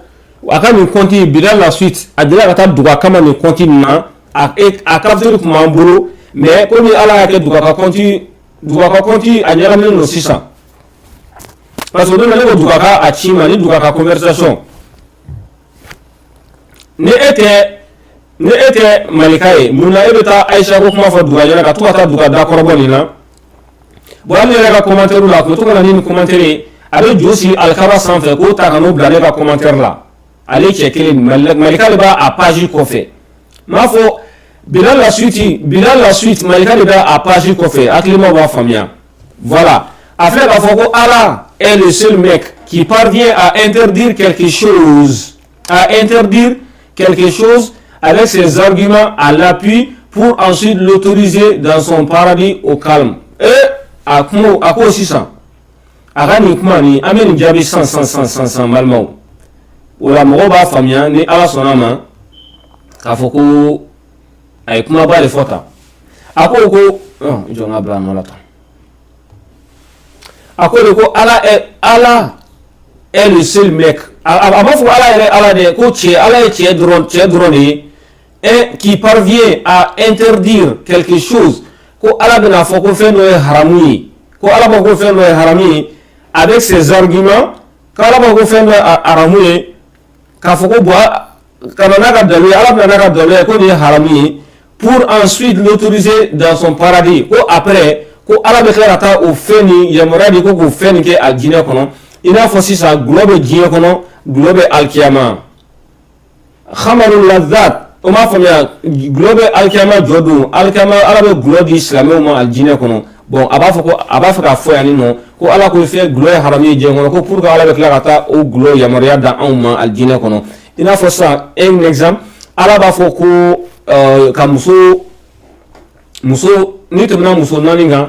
aka ni konti Bilal la suite adila kata duga kama ni konti na a kafiri kuma mbulu mais ko ni ala yake duga ka konti anyara men no sisa parce que ne ko duga ka achima ni duga ka conversation ne ete malikaye muna ebe ta Aisha ko kuma fa duga jana ka to ta duga da korbo ni na bo ale ka commentaire la ko to kana ni commentaire abe josi alkaba sanfɛ ko ta kanu bila ne ka commentaire la ale cɛ kelen malika le b'a a page kɔfɛ m'a fɔ Bilal la suite malika le b'a a page kɔfɛ hakilima b'a faamuya voilà a filɛ k'a fɔ ko Allah est le seul mec qui parvient à interdire quelque chose avec ses arguments à l'appui pour ensuite l'autoriser dans son paradis au calme. Et à quoi aussi ça? A ka nin kuma ni an bɛ nin jaabi san balimaw o la mɔgɔw b'a faamuya ni ala sɔnna ma k'a fɔ ko a ye kumaba de fɔ tan a ko jɔn ka bila nɔ la tan a ko de ko ala est le seul mec a b'a fɔ ala yɛrɛ ala de ko ala ye cɛ dɔrɔn de ye et qui parvient à interdire quelque chose ko ala bɛna fɔ ko fɛn dɔ ye haramu ye ko ala b'a ko fɛn dɔ ye haramu ye avec ses arguments kala ba ko fɛn dɔ haramu ye k'a fɔ ko kana n'a ka daluya ala bɛna n'a ka daluya ko nin ye haramu ye pour ensuite l'autoriser dans son paradis ko après ko ala bɛ tila ka taa o fɛn nin yamaruya di ko k'o fɛn nin kɛ a jinɛ kɔnɔ i n'a fɔ sisan gulɔ bɛ diɲɛ kɔnɔ gulɔ bɛ alikiyama khamarul lazat o m'a faamuya gulɔ bɛ alikiyama jɔ don alikiyama ala bɛ gulɔ di silamɛw ma a jinɛ kɔnɔ bon a b'a fɛ k'a fɔ yan nɔ ko ala ko fɛ gulɔ ye haramu ye diɲɛ kɔnɔ ko pour que ala bɛ tila ka taa o gulɔ yamaruya da anw ma alijinɛ kɔnɔ i n'a fɔ sisan un exemple ala b'a fɔ ko ka muso ni tɛmɛna muso naani kan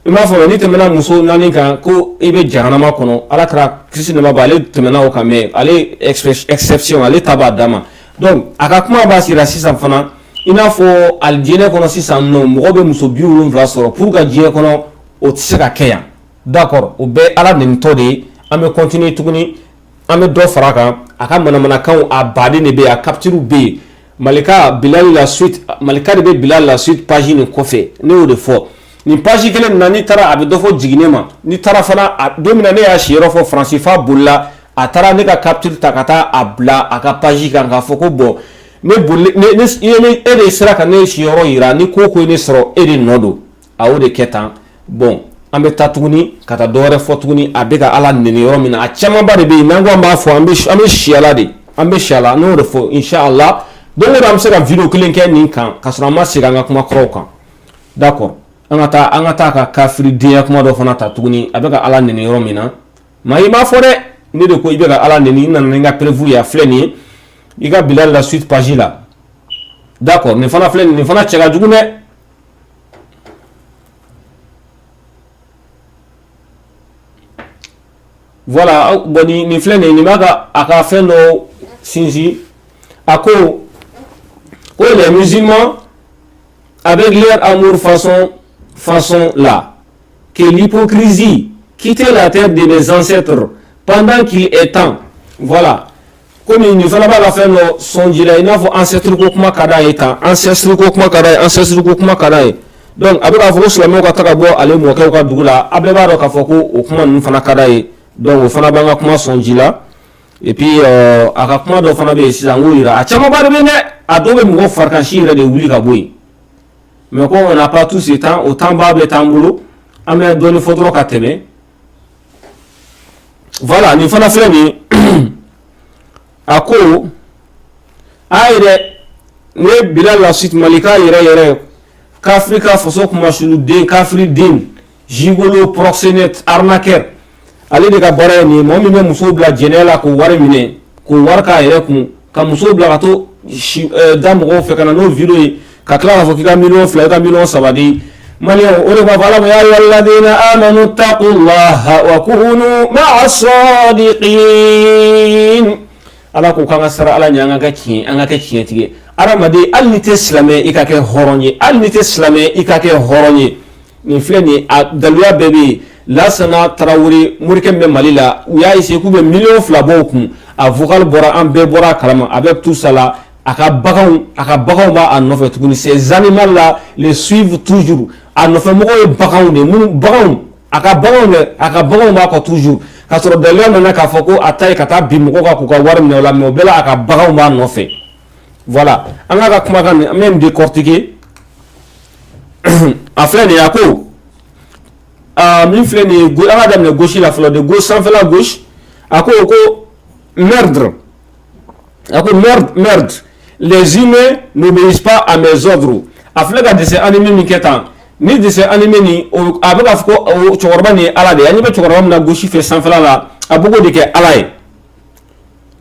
i m'a fɔ ni tɛmɛna muso naani kan ko i bɛ jahanama kɔnɔ ala kɛra kisi nɛma b'a ale tɛmɛna o kan mais ale exception ale ta b'a dama donc a ka kuma b'a sira sisan fana i n'a fɔ alijinɛ kɔnɔ sisan nɔ mɔgɔ bɛ muso 70 sɔrɔ pour ka diɲɛ kɔnɔ o tɛ se ka kɛ yan d'accord o bɛɛ ala nenitɔ de ye an bɛ continuer tuguni an bɛ dɔ fara kan a ka manamanakanw a baden de bɛ yen a capture bɛ yen malika bilali la suite malika de bɛ bilali la suite page nin kɔfɛ ne y'o de fɔ nin page kelen nin na n'i taara a bɛ dɔ fɔ jiginne ma n'i taara fana don min na ne y'a si yɔrɔ fɔ faransi fa bolila a taara ne ka capture ta ka taa a bila a ka page kan k'a fɔ ko bon ne boli e de sera ka ne si yɔrɔ yira ni ko ko ye ne sɔrɔ e de nɔ don a y'o de kɛ tan bon an bɛ taa tuguni ka taa dɔwɛrɛ fɔ tuguni a bɛ ka ala neni yɔrɔ min na a camanba de bɛ yen n'an ko an b'a fɔ an bɛ siyala de an bɛ siyala n'o de fɔ inshallah don o don an bɛ se ka video kelen kɛ nin kan ka sɔrɔ an ma segin an ka kuma kɔrɔw kan d'accord an ka taa ka kafiri denya kuma dɔ fana ta tuguni a bɛ ka ala neni yɔrɔ min na maa i m'a fɔ dɛ ne de ko i bɛ ka ala neni i nana ni n ka prévu ye a filɛ nin ye i ka bilali la suite page la d'accord nin fana filɛ nin fana cɛ ka jugu dɛ voilà bon ni filɛ nin b'a ka a ka fɛn dɔ sinsin a ko les musulmans avec leur amour façon là que l'hypocrisie quittait la terre de mes ancêtres pendant qu'il est temps voilà comme nin fana b'a ka fɛn dɔ sɔnji la i n'a fɔ ancêtre ko kuma ka d'a ye tan ancêtre ko kuma ka d'a ye donc a bɛ k'a fɔ ko silamɛw ka taga bɔ ale mɔkɛw ka dugu la a bɛɛ b'a dɔn k'a fɔ ko o kuma ninnu fana ka d'a ye donc o fana b'an ka kuma sɔnji la et puis a ka kuma dɔ fana bɛ yen sisan k'o yira a camanba de bɛ yen dɛ a dɔw bɛ mɔgɔ farikansi yɛrɛ de wuli ka bɔ yen mais comme on n'a pas tout ce temps o temps b'a bɛ t'an bolo an bɛ dɔɔni fɔ dɔrɔn ka tɛmɛ voilà nin fana filɛ nin ye a ko a yɛrɛ ne bilal la suite malika yɛrɛ kafiri ka faso kumasuluden kafiri den gigolo proxénète arnaqueur ale de ka baara ye nin ye mɔgɔ min bɛ muso bila jɛnɛya la k'o wari minɛ k'o wari k'a yɛrɛ kun ka muso bila ka to da mɔgɔw fɛ ka na n'o video ye ka tila k'a fɔ k'i ka miliyɔn 2 i ka miliyɔn 3 di maliyɛnw o de b'a fɔ ala ma ya ayyuhalladhina amanu taqullaha wa kunu ma'a sadiqin ala ko k'an ka sara ala ɲɛ an ka kɛ tiɲɛtigi adamaden hali ni tɛ silamɛ i ka kɛ hɔrɔn ye hali ni tɛ silamɛ i ka kɛ hɔrɔn ye nin filɛ nin ye a daluya bɛɛ bɛ yen Lassana Traoré morikɛ min bɛ Mali la u y'a essayer k'u bɛ miliyɔn 2 bɔ o kun a vocal bɔra an bɛɛ bɔra a kalama avec tout ça la a ka baganw b'a nɔfɛ tuguni ces animaux là les suivent toujours a nɔfɛ mɔgɔw ye baganw de minnu baganw a ka baganw b'a kɔ toujours k'a sɔrɔ daluya nana k'a fɔ ko a ta ye ka taa bin mɔgɔw kan k'u ka wari minɛ o la mais o bɛɛ la a ka baganw b'a nɔfɛ voilà an k'a ka kumakan nin an bɛ nin décortiquer a filɛ nin ye a ko min filɛ nin ye an ka daminɛ gauche la fɔlɔ de gauche sanfɛla gauche a ko merde a ko merde les humains n'obéissent pas à mes ordres a filɛ ka dessin animé min kɛ tan ni dessin animé nin a bɛ k'a fɔ ko cɛkɔrɔba nin ye ala de ye an ɲɛ bɛ cɛkɔrɔba min na gauche fɛ sanfɛla la a bɛ k'o de kɛ ala ye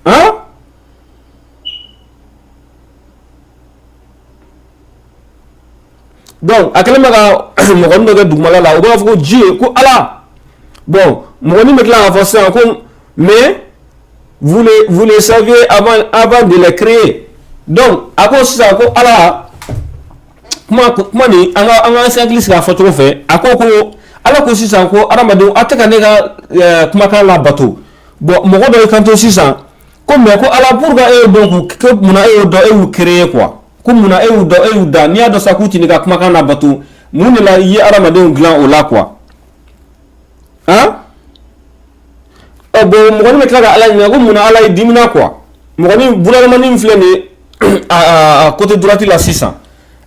han donc a kɛlen bɛ ka mɔgɔnin dɔ kɛ dugumala la o b'a fɔ ko Dieu ko ala bon mɔgɔnin bɛ tila k'a fɔ sisan ko mais vous les saviez avant de les créer donc a ko sisan ko ala kuma nin an ka hakili sigi a fɔcogo fɛ a ko ala ko sisan ko adamadenw a tɛ ka ne ka kumakan labato bon mɔgɔ dɔ y'i kanto sisan ko mais ko ala pourquoi e y'o dɔn ko munna e y'o dɔn e y'u créer quoi ko munna e y'u da n'i y'a dɔn sa k'u tɛ ne ka kumakan labato mun de la i ye adamadenw dilan o la quoi han bon mɔgɔnin bɛ tila ka ala ɲininka ko munna ala ye dimina quoi mɔgɔnin bunahadamaden min filɛ nin ye a côté droite la sisan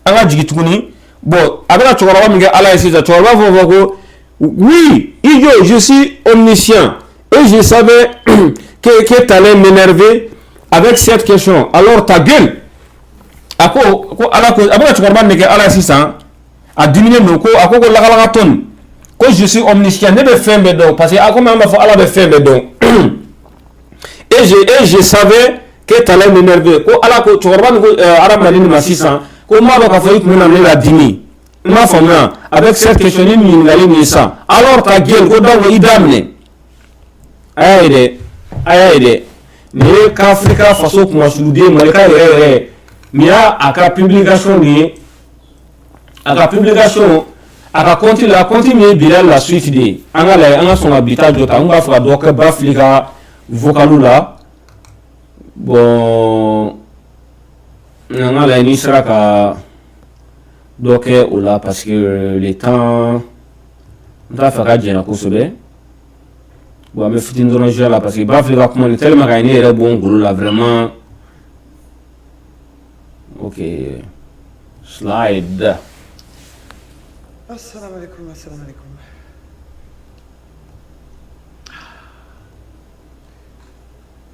an ka jigin tuguni bon a bɛna cɛkɔrɔba min kɛ ala ye sisan cɛkɔrɔba fɔ ko oui idiot je suis omniscient et je savais que t'allais m'énerver avec cette question alors ta gueule a ko ala ko a bɛna cɛkɔrɔba min kɛ ala ye sisan a diminen don ko a ko lakalaka tɔn ko je suis omniscient ne bɛ fɛn bɛɛ dɔn parce que a komi an b'a fɔ ala bɛ fɛn bɛɛ dɔn et je savais ke tala ni nerve ko ala ko chorba ni ko arama ni ma sisan ko ma ba ka fo ikuna ne la dimi ma fama avec cette question ni ngali ni ça alors ta gueule ko dawo idamne ayede ne ka Afrika faso kuma sude malika yere miya aka publication ni aka compte la continue bila la suite de anga son habitat jota anga fa do ka baflika vocalu la bon anga la ni sera ka donc là parce que le temps nda fa ka jena ko sobe bon me fitin do na là parce que baflika comment tellement ka ni era bon gros là vraiment ok slide. Assalamu alaikum, assalamu alaikum.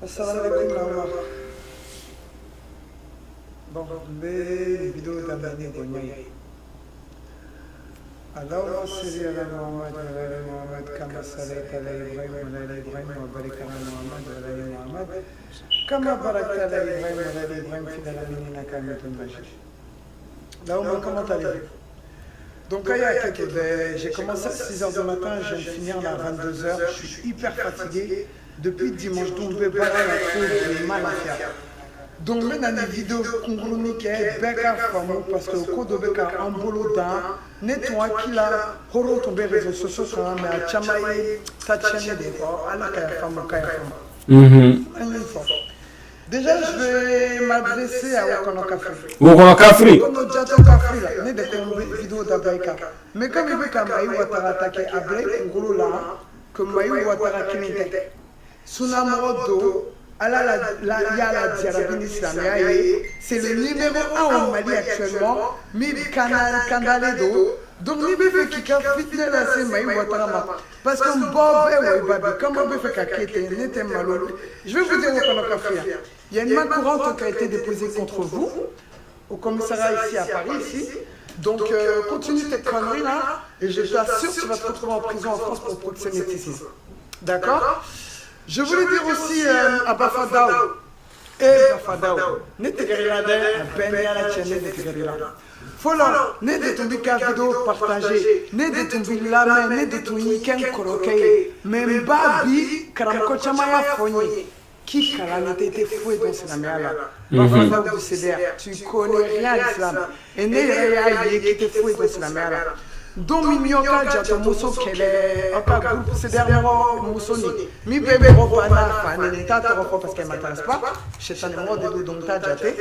Assalamu alaikum. Bon, les vidéos d'Abani Bonyai. Allahumma salli ala Muhammad wa ala Muhammad kama sallaita ala Ibrahim wa ala Ibrahim wa barik ala Muhammad wa ala Muhammad kama barakta ala Ibrahim wa ala Ibrahim fil alamin innaka hamidun majid. Allahumma comment allez-vous? Donc j'ai commencé à 6h du matin, je viens de finir à 22h, je suis hyper fatigué. Depuis dimanche, donc je vais pas la mal à faire. Donc maintenant les vidéos congoloniques, Beka Famou, parce que le code de Beka en boulot dans, nettoie qui l'a, horo tombé réseaux sociaux, mais à Chamaï, ta chaîne des fois, à la Kaya Famou. Déjà, je vais m'adresser à Wakano Kafri. Wakano Kafri. Wakano Djato Kafri, là, n'est des vidéos d'Abaïka. Mais comme il veut qu'à Maï Ouattara attaquer Ablé, Congolo là, que Maï Ouattara Kinete. Sunamodo, il y a la Diarabine islamique, c'est le numéro 1 au Mali actuellement, mais Kandaledo. Donc, il veut qu'il y ait fitne là, c'est Maï Ouattara. Parce que Bob, comme on veut faire qu'il n'était malheureux. Je vais vous dire Wakano Kafri. Il y a une main courante qui a été déposée contre vous, au commissariat ici à Paris, ici. Donc, continue tes conneries là, et je t'assure que tu vas te retrouver en prison en France pour proxénétisme. D'accord? Je voulais dire aussi à Bafadao, Bafadao, n'était là, Ben la chaîne n'était là. Follow, ne de tomber vidéo partagée, ne de tomber la main, ne de tomber qu'un coloqué, même Babi, Karamkochamaya Fogni. Qui calamité était fouet dans ce là du CDR, tu connais rien à l'islam. Et n'est rien qui était fouet dans ce là. Donc, Mimioka, Jato Mousso, qu'elle est un groupe CDR Moussoni. Mi bébé Robana, Fanelita, parce qu'elle ne m'intéresse pas. Je suis allé voir des deux dont tu as jaté.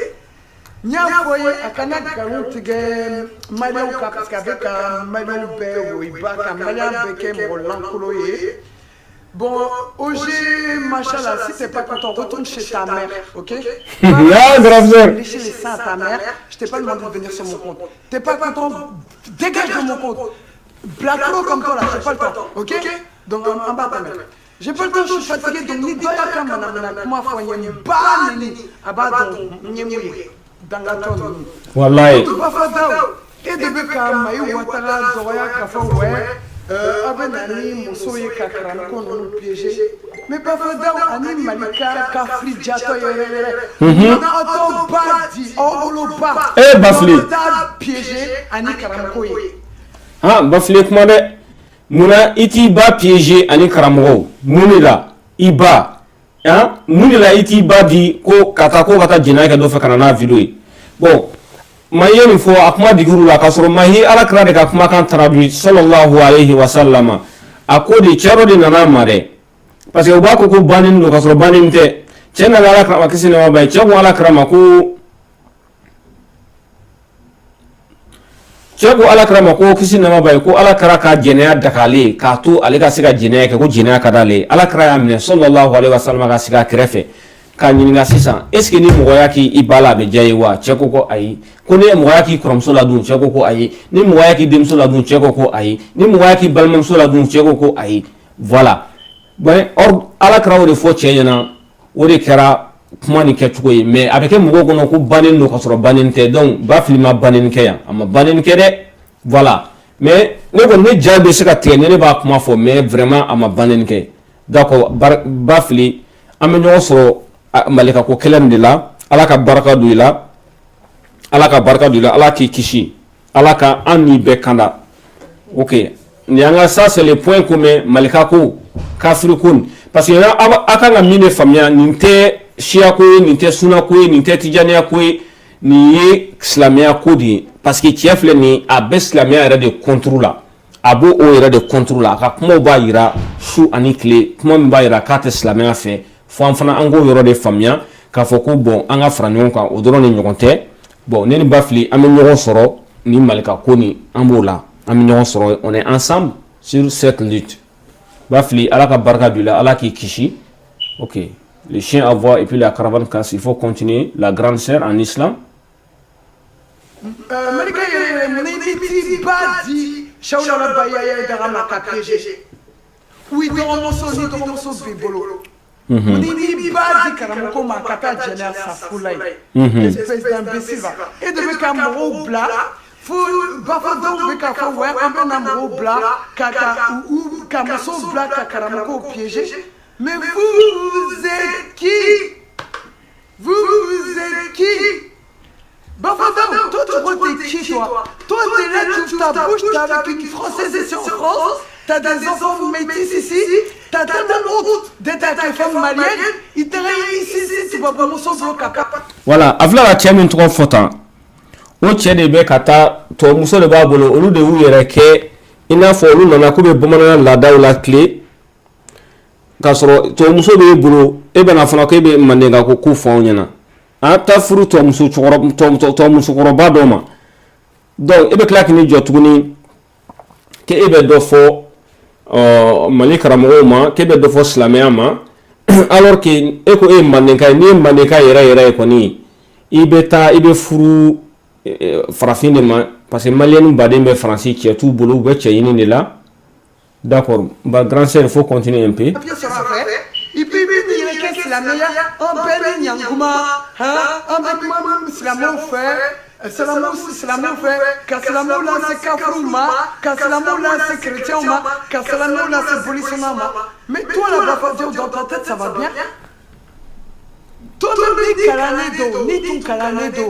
Nya foye akana garou tige malien ka parce qu'avec un malien be ou iba ka malien beke mo lankoloye. Bon, OG, machallah, si t'es pas content, retourne chez ta mère, ok? Là, grave. Lécher les seins à ta mère, je t'ai pas demandé de venir sur mon compte. T'es pas content, dégage de mon compte. Blacko comme toi là, j'ai pas le temps, ok? Donc en bas ta mère. J'ai pas le temps, je suis fatigué, donc ni doya comme moi, faut y aller, bah, ni, abat, donc, n'y dans la tonne. Wallahi. Et de Beka, Maï Ouattara, Zoya, Kafa, ouais. Abenani, Moussoye, Kakran, qu'on nous piégé. Mais pas Fadao, Ani, Malika, Kafri, Djato, on a pas dit, on pas. Eh, Bafli. On a piégé, Ani Karamkoye. Ah, Bafli, comment est Mouna, iti ba piégé, Ani Karamko. Mounila, Iba. Hein? Mounila, iti ba di, ko katako kata jina ka do fa kanana vidéo. Bon. Maye ni fo akuma diguru la kasoro mahi ala kra de ka kuma kan traduit sallallahu alayhi wa sallam akodi chero de nana mare parce que ubako ko banin do kasoro banin te chena ala kra makisine wa bay chego ala kra mako chego ala kra mako kisine ma bay ko ala kra ka jenya dakale ka to ale ka siga jenya ke ko jenya ka dale ala kra ya mine sallallahu alayhi wa sallam ka siga krefe ka ɲininka sisan est ce que ni mɔgɔya k'i i ba la a bɛ diya i ye wa cɛ ko ko ayi ko ni mɔgɔya k'i kɔrɔmuso ladun cɛ ko ko ayi ni mɔgɔya k'i denmuso ladun cɛ ko ko ayi ni mɔgɔya k'i balimamuso ladun cɛ ko ko ayi voilà bon or ala kɛra o de fɔ cɛ ɲɛna o de kɛra kuma nin kɛcogo ye mais a bɛ kɛ mɔgɔw kɔnɔ ko bannen don ka sɔrɔ bannen tɛ donc Bafili ma bannen kɛ yan a ma bannen kɛ dɛ voilà mais ne kɔni ne ja bɛ se ka tigɛ ni ne b'a kuma fɔ mais vraiment a ma bannen kɛ d'accord Bafili an bɛ ɲɔgɔn sɔrɔ malika ko kelen de la ala ka baraka do ila ala ka baraka do ila ala ki kisi ala ka ani be kanda ok nyanga ça c'est le point commun malika ko kafir kun parce que aka nga mine famia ninte shia ko ninte sunna ko ninte tijaniya ko ni ye islamia ko di parce que tiefle ni abe islamia era de contrôle abo o era de contrôle ka kuma ba yira shu ani clé kuma ba yira ka ta islamia fait fo an fana ango yoro de famia ka fo ko bon anga franyon ka o doro ni nyogonte bon ne ni bafli am nyogon soro ni malika ko ni ambola am nyogon soro on est ensemble sur cette lutte bafli ala ka barka dula ala ki kishi ok les chiens à voir et puis la caravane casse il faut continuer la grande sœur en islam malika yere muniti badi shawla la baya dara makakeje oui doromo so bibolo muniti badi karamko makata jener safulai espèce d'imbécile et de camaro bla faut bafadon be ka faut ouais un peu namro bla kaka ou kamaso bla karamko piégé mais vous êtes qui Bafadam, toi t'es qui toi? Toi t'es là, tu ouvres ta bouche, t'es avec une Française ici en France, t'as des enfants métis ici, t'as tellement honte d'être avec les femmes maliennes, ils te réunissent ici, tu vas pas mon sang bloc à cap. Voilà, avla la tienne trop fota. O tienne de bekata, to muso de babolo, olu de wu yere ke, ina fo olu nana ko be bomana la daw la clé. Kasoro to muso be bolo, e bana fana ko be mandenga ko ku fo nyana. Ta furu to muso choro ba do ma donc ebe klak ni jotuguni ke ebe do fo malikara mo ma ke be do fo islamia ma alors que eko e mandenka ni mandenka yera ko ni ibe furu farafine ma parce que malien badem be français qui tout bolo be cheyini ni là d'accord ba grand sœur faut continuer un peu. Et puis, il y a que la meilleure, un bel nyanguma, un bel islamou fait, islamou fait, qu'islamou là c'est kafrouma, qu'islamou là c'est chrétien, qu'islamou là c'est policionnama. Mais toi là-bas, dans ta tête, ça va bien? Toi ni kalanedo, ni ton kalanedo,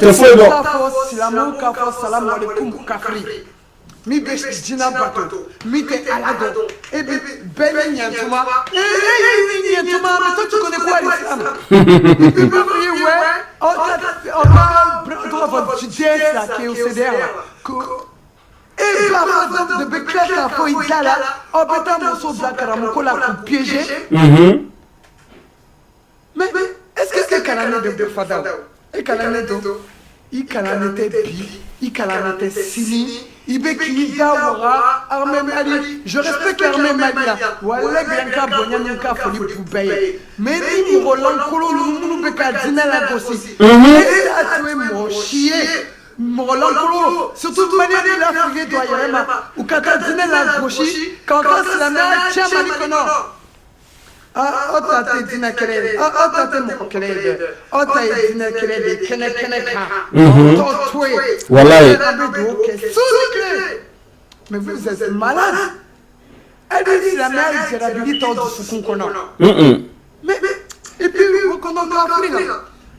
tu fais bon. Islamou, kafos, salam alaikum, kafri. Mi be jina bato mi te alado et ben nyantuma nyantuma mais toi tu connais quoi l'islam et puis ouais on va prendre votre GPS là qui est au CDR là et là de bekla ta fo idala on peut ta moso de la karamoko la coup piégé mais est-ce que c'est canane de fada et canane do i canane te bi i canane te sini Ibeki Dawara, Armé Mali, je respecte Armé Mali là. Wallah Bianca Bonyanka Foli Poubaye. Mais ni Roland Kolo, nous beka dîner la gossi. Et là tu es mon chier. Roland Kolo, surtout manière de la fouille doyema. Ou quand tu dîner la gossi, quand tu la mère tient Malikono. Ota te dina kelele, ota te mo kelele, ota te dina kelele, kene ka. Wallahi. Mais vous êtes malade. Elle dit la mère il s'est réhabilité en dessous qu'on a. Mais et puis qu'on en a appris là.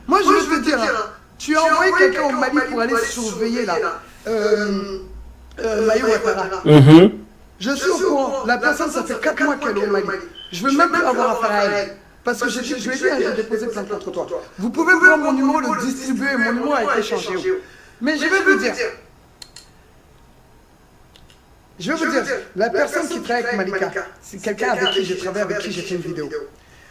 Moi je veux te dire, tu as envoyé quelqu'un au Mali pour aller surveiller là. Maï Ouattara. Je suis au courant, la personne ça fait 4 mois qu'elle est au Mali. Je veux même plus avoir affaire à elle. Parce que je lui ai dit, j'ai déposé plainte contre toi. Vous pouvez prendre mon numéro, le distribuer, mon numéro a été changé. Mais je vais vous dire, la personne qui travaille avec Malika, c'est quelqu'un avec qui j'ai travaillé, avec qui j'ai fait une vidéo.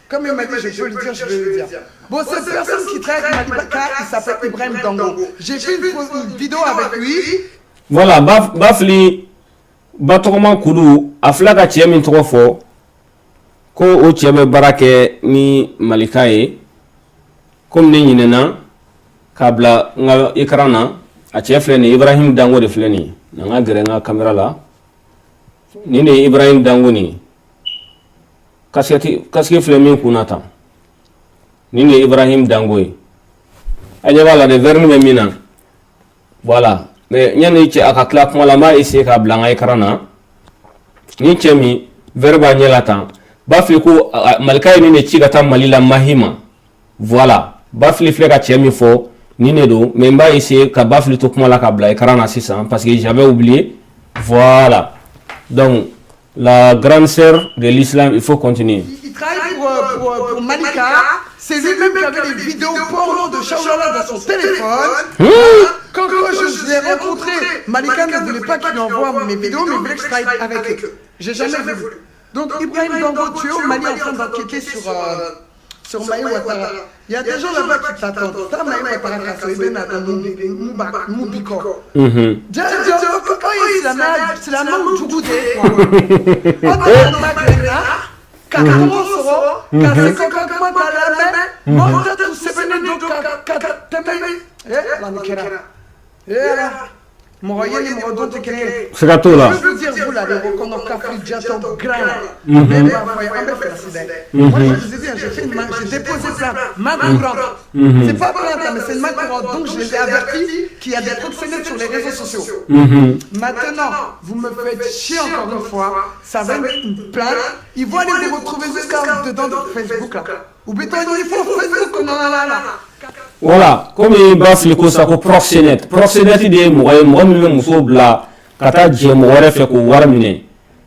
Comme il m'a dit, je peux le dire, je vais le dire. Bon, cette personne qui travaille avec Malika, il s'appelle Ibrahim Dango. J'ai fait une vidéo avec lui. Voilà, Bafli, Batokoma Koudou, Aflaka Tiemin Trofo. Ko o chebe barake ni Malika ye comme ni nyinena kabla nga ekrana a chefle ni Ibrahim Dango de fleni nga gere nga camera la ni ne Ibrahim Dango ni kaske flemi kunata ni ne Ibrahim Dango yi anya wala de verni me mina voilà mais nyane ci akakla kuma la ma isi kabla nga ekrana ni chemi verba nyelata bafli ko malika ni ne ci gata malila mahima voilà bafli fleka chemi fo ni ne do mais mba essayer ka bafli to kuma la ka bla écran na 600 parce que j'avais oublié voilà donc la grande sœur de l'islam il faut continuer. Il travaille pour Malika. C'est lui-même qui avait des vidéos porno de Shaolala dans son téléphone. Quand je l'ai rencontré, Malika ne voulait pas qu'il lui envoie mes vidéos, mais il voulait que je travaille avec eux. J'ai jamais vu. Donc Ibrahim Dango, tu es au Mali en train d'enquêter sur Maï Ouattara. Il y a des gens là-bas qui t'attendent. T'as Maï Ouattara Kassoïben à Moubiko. C'est la main où tu goûtes. Je veux vous dire, vous là, les reconnaissants Kafri grand. Moi, je vous ai dit, j'ai déposé plainte, main courante. C'est pas plainte, mais c'est une main courante. Donc, je les ai avertis qu'il y a des proxénètes sur les réseaux sociaux. Maintenant, vous me faites chier encore une fois. Ça va être une plainte. Ils vont aller vous retrouver jusqu'à dedans de Facebook là. Ou béton, il faut Facebook, on en a là. Voilà, comme il va fliquer ça pour proxénète. Proxénète de moi muso bla kata je mo wara fe ko warmine.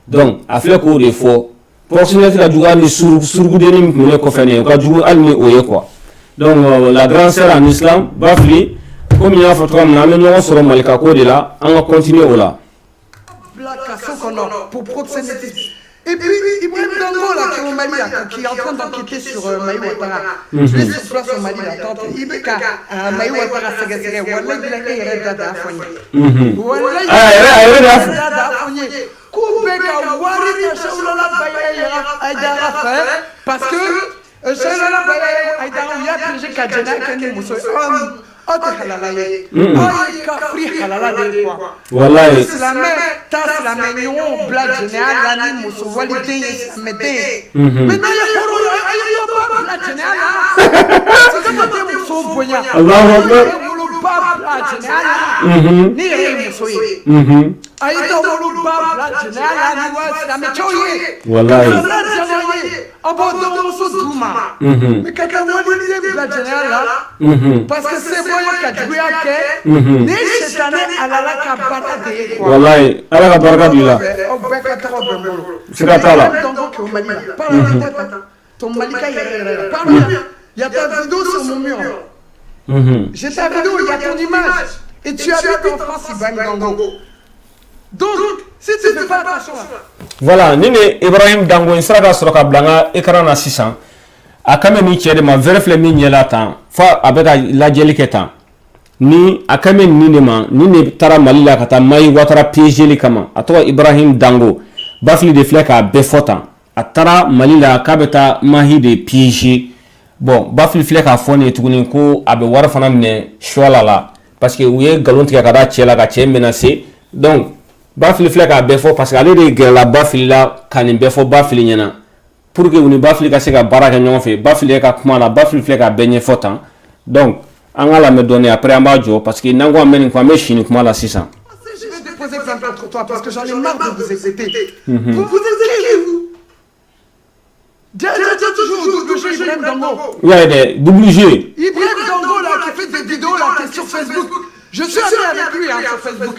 Donc a fait ko de fo. Proxénète la duga ni surgude ni mune ko fene ko dugu alni oye quoi. Donc la grande sœur en islam bafli comme il a fait comme na men sur malika ko de là, on va continuer là. Pour proxénétisme. Et puis, Ibrahim Dango, là, qui est au Mali, là, qui est en train d'enquêter sur Maï Ouattara. Je l'ai sur place au Mali, là, il veut qu'à Maï Ouattara s'agacerait. Wallah, il a un dada à foigner. Wallah, il a un dada à foigner. Koubeka, Wari, Shaoulala, Aïdara, parce que Shaoulala, Aïdara, il y a que j'ai qu'à Djena, Kanye Mousso. Wallahi islamé tas la mignon blague générale la ni muso walide islamé maintenant ya horo ayo ba blague générale c'est comme des muso boya Allahu Akbar ba blague générale ni re muso yi ayo wolo ba blague générale ni wa islamé choye wallahi abo do muso duma mais kaka walide blague générale parce que c'est wallahi ala ka baraka bila siratala ton malika il y a ta vidéo sur mon mur j'ai ta vidéo il y a ton image et tu habites en France Ibrahim Dango donc si tu ne fais pas attention voilà nene Ibrahim Dango sera sur ka blanga écran na 600 a kame ni cede ma verifle mi nyela tan fa abeka la jeli ketan ni akame ni ne ma ni ne tara malila kata mai watara pjeli kama atwa Ibrahim Dango bafli de fleka be fotan atara malila kabeta mahi de pj bon bafli fleka fone tuguni ko abe wara fana ne shwala la parce que uye galon tika kada chela ka che menacer donc bafli fleka be fo parce que ale de gela bafli la kanin be fo bafli nyana pour que uni bafli ka se ka baraka nyon fe bafli ka kuma la bafli fleka benye fotan donc on va la me donner après en bas parce que nango amène quoi mais chine kuma la 600 je vais déposer plainte contre toi parce que j'en ai marre de vous écouter vous êtes vous toujours Ibrahim Dango il y a des double G Ibrahim Dango là qui fait des vidéos là qui est sur Facebook je suis ami avec lui sur Facebook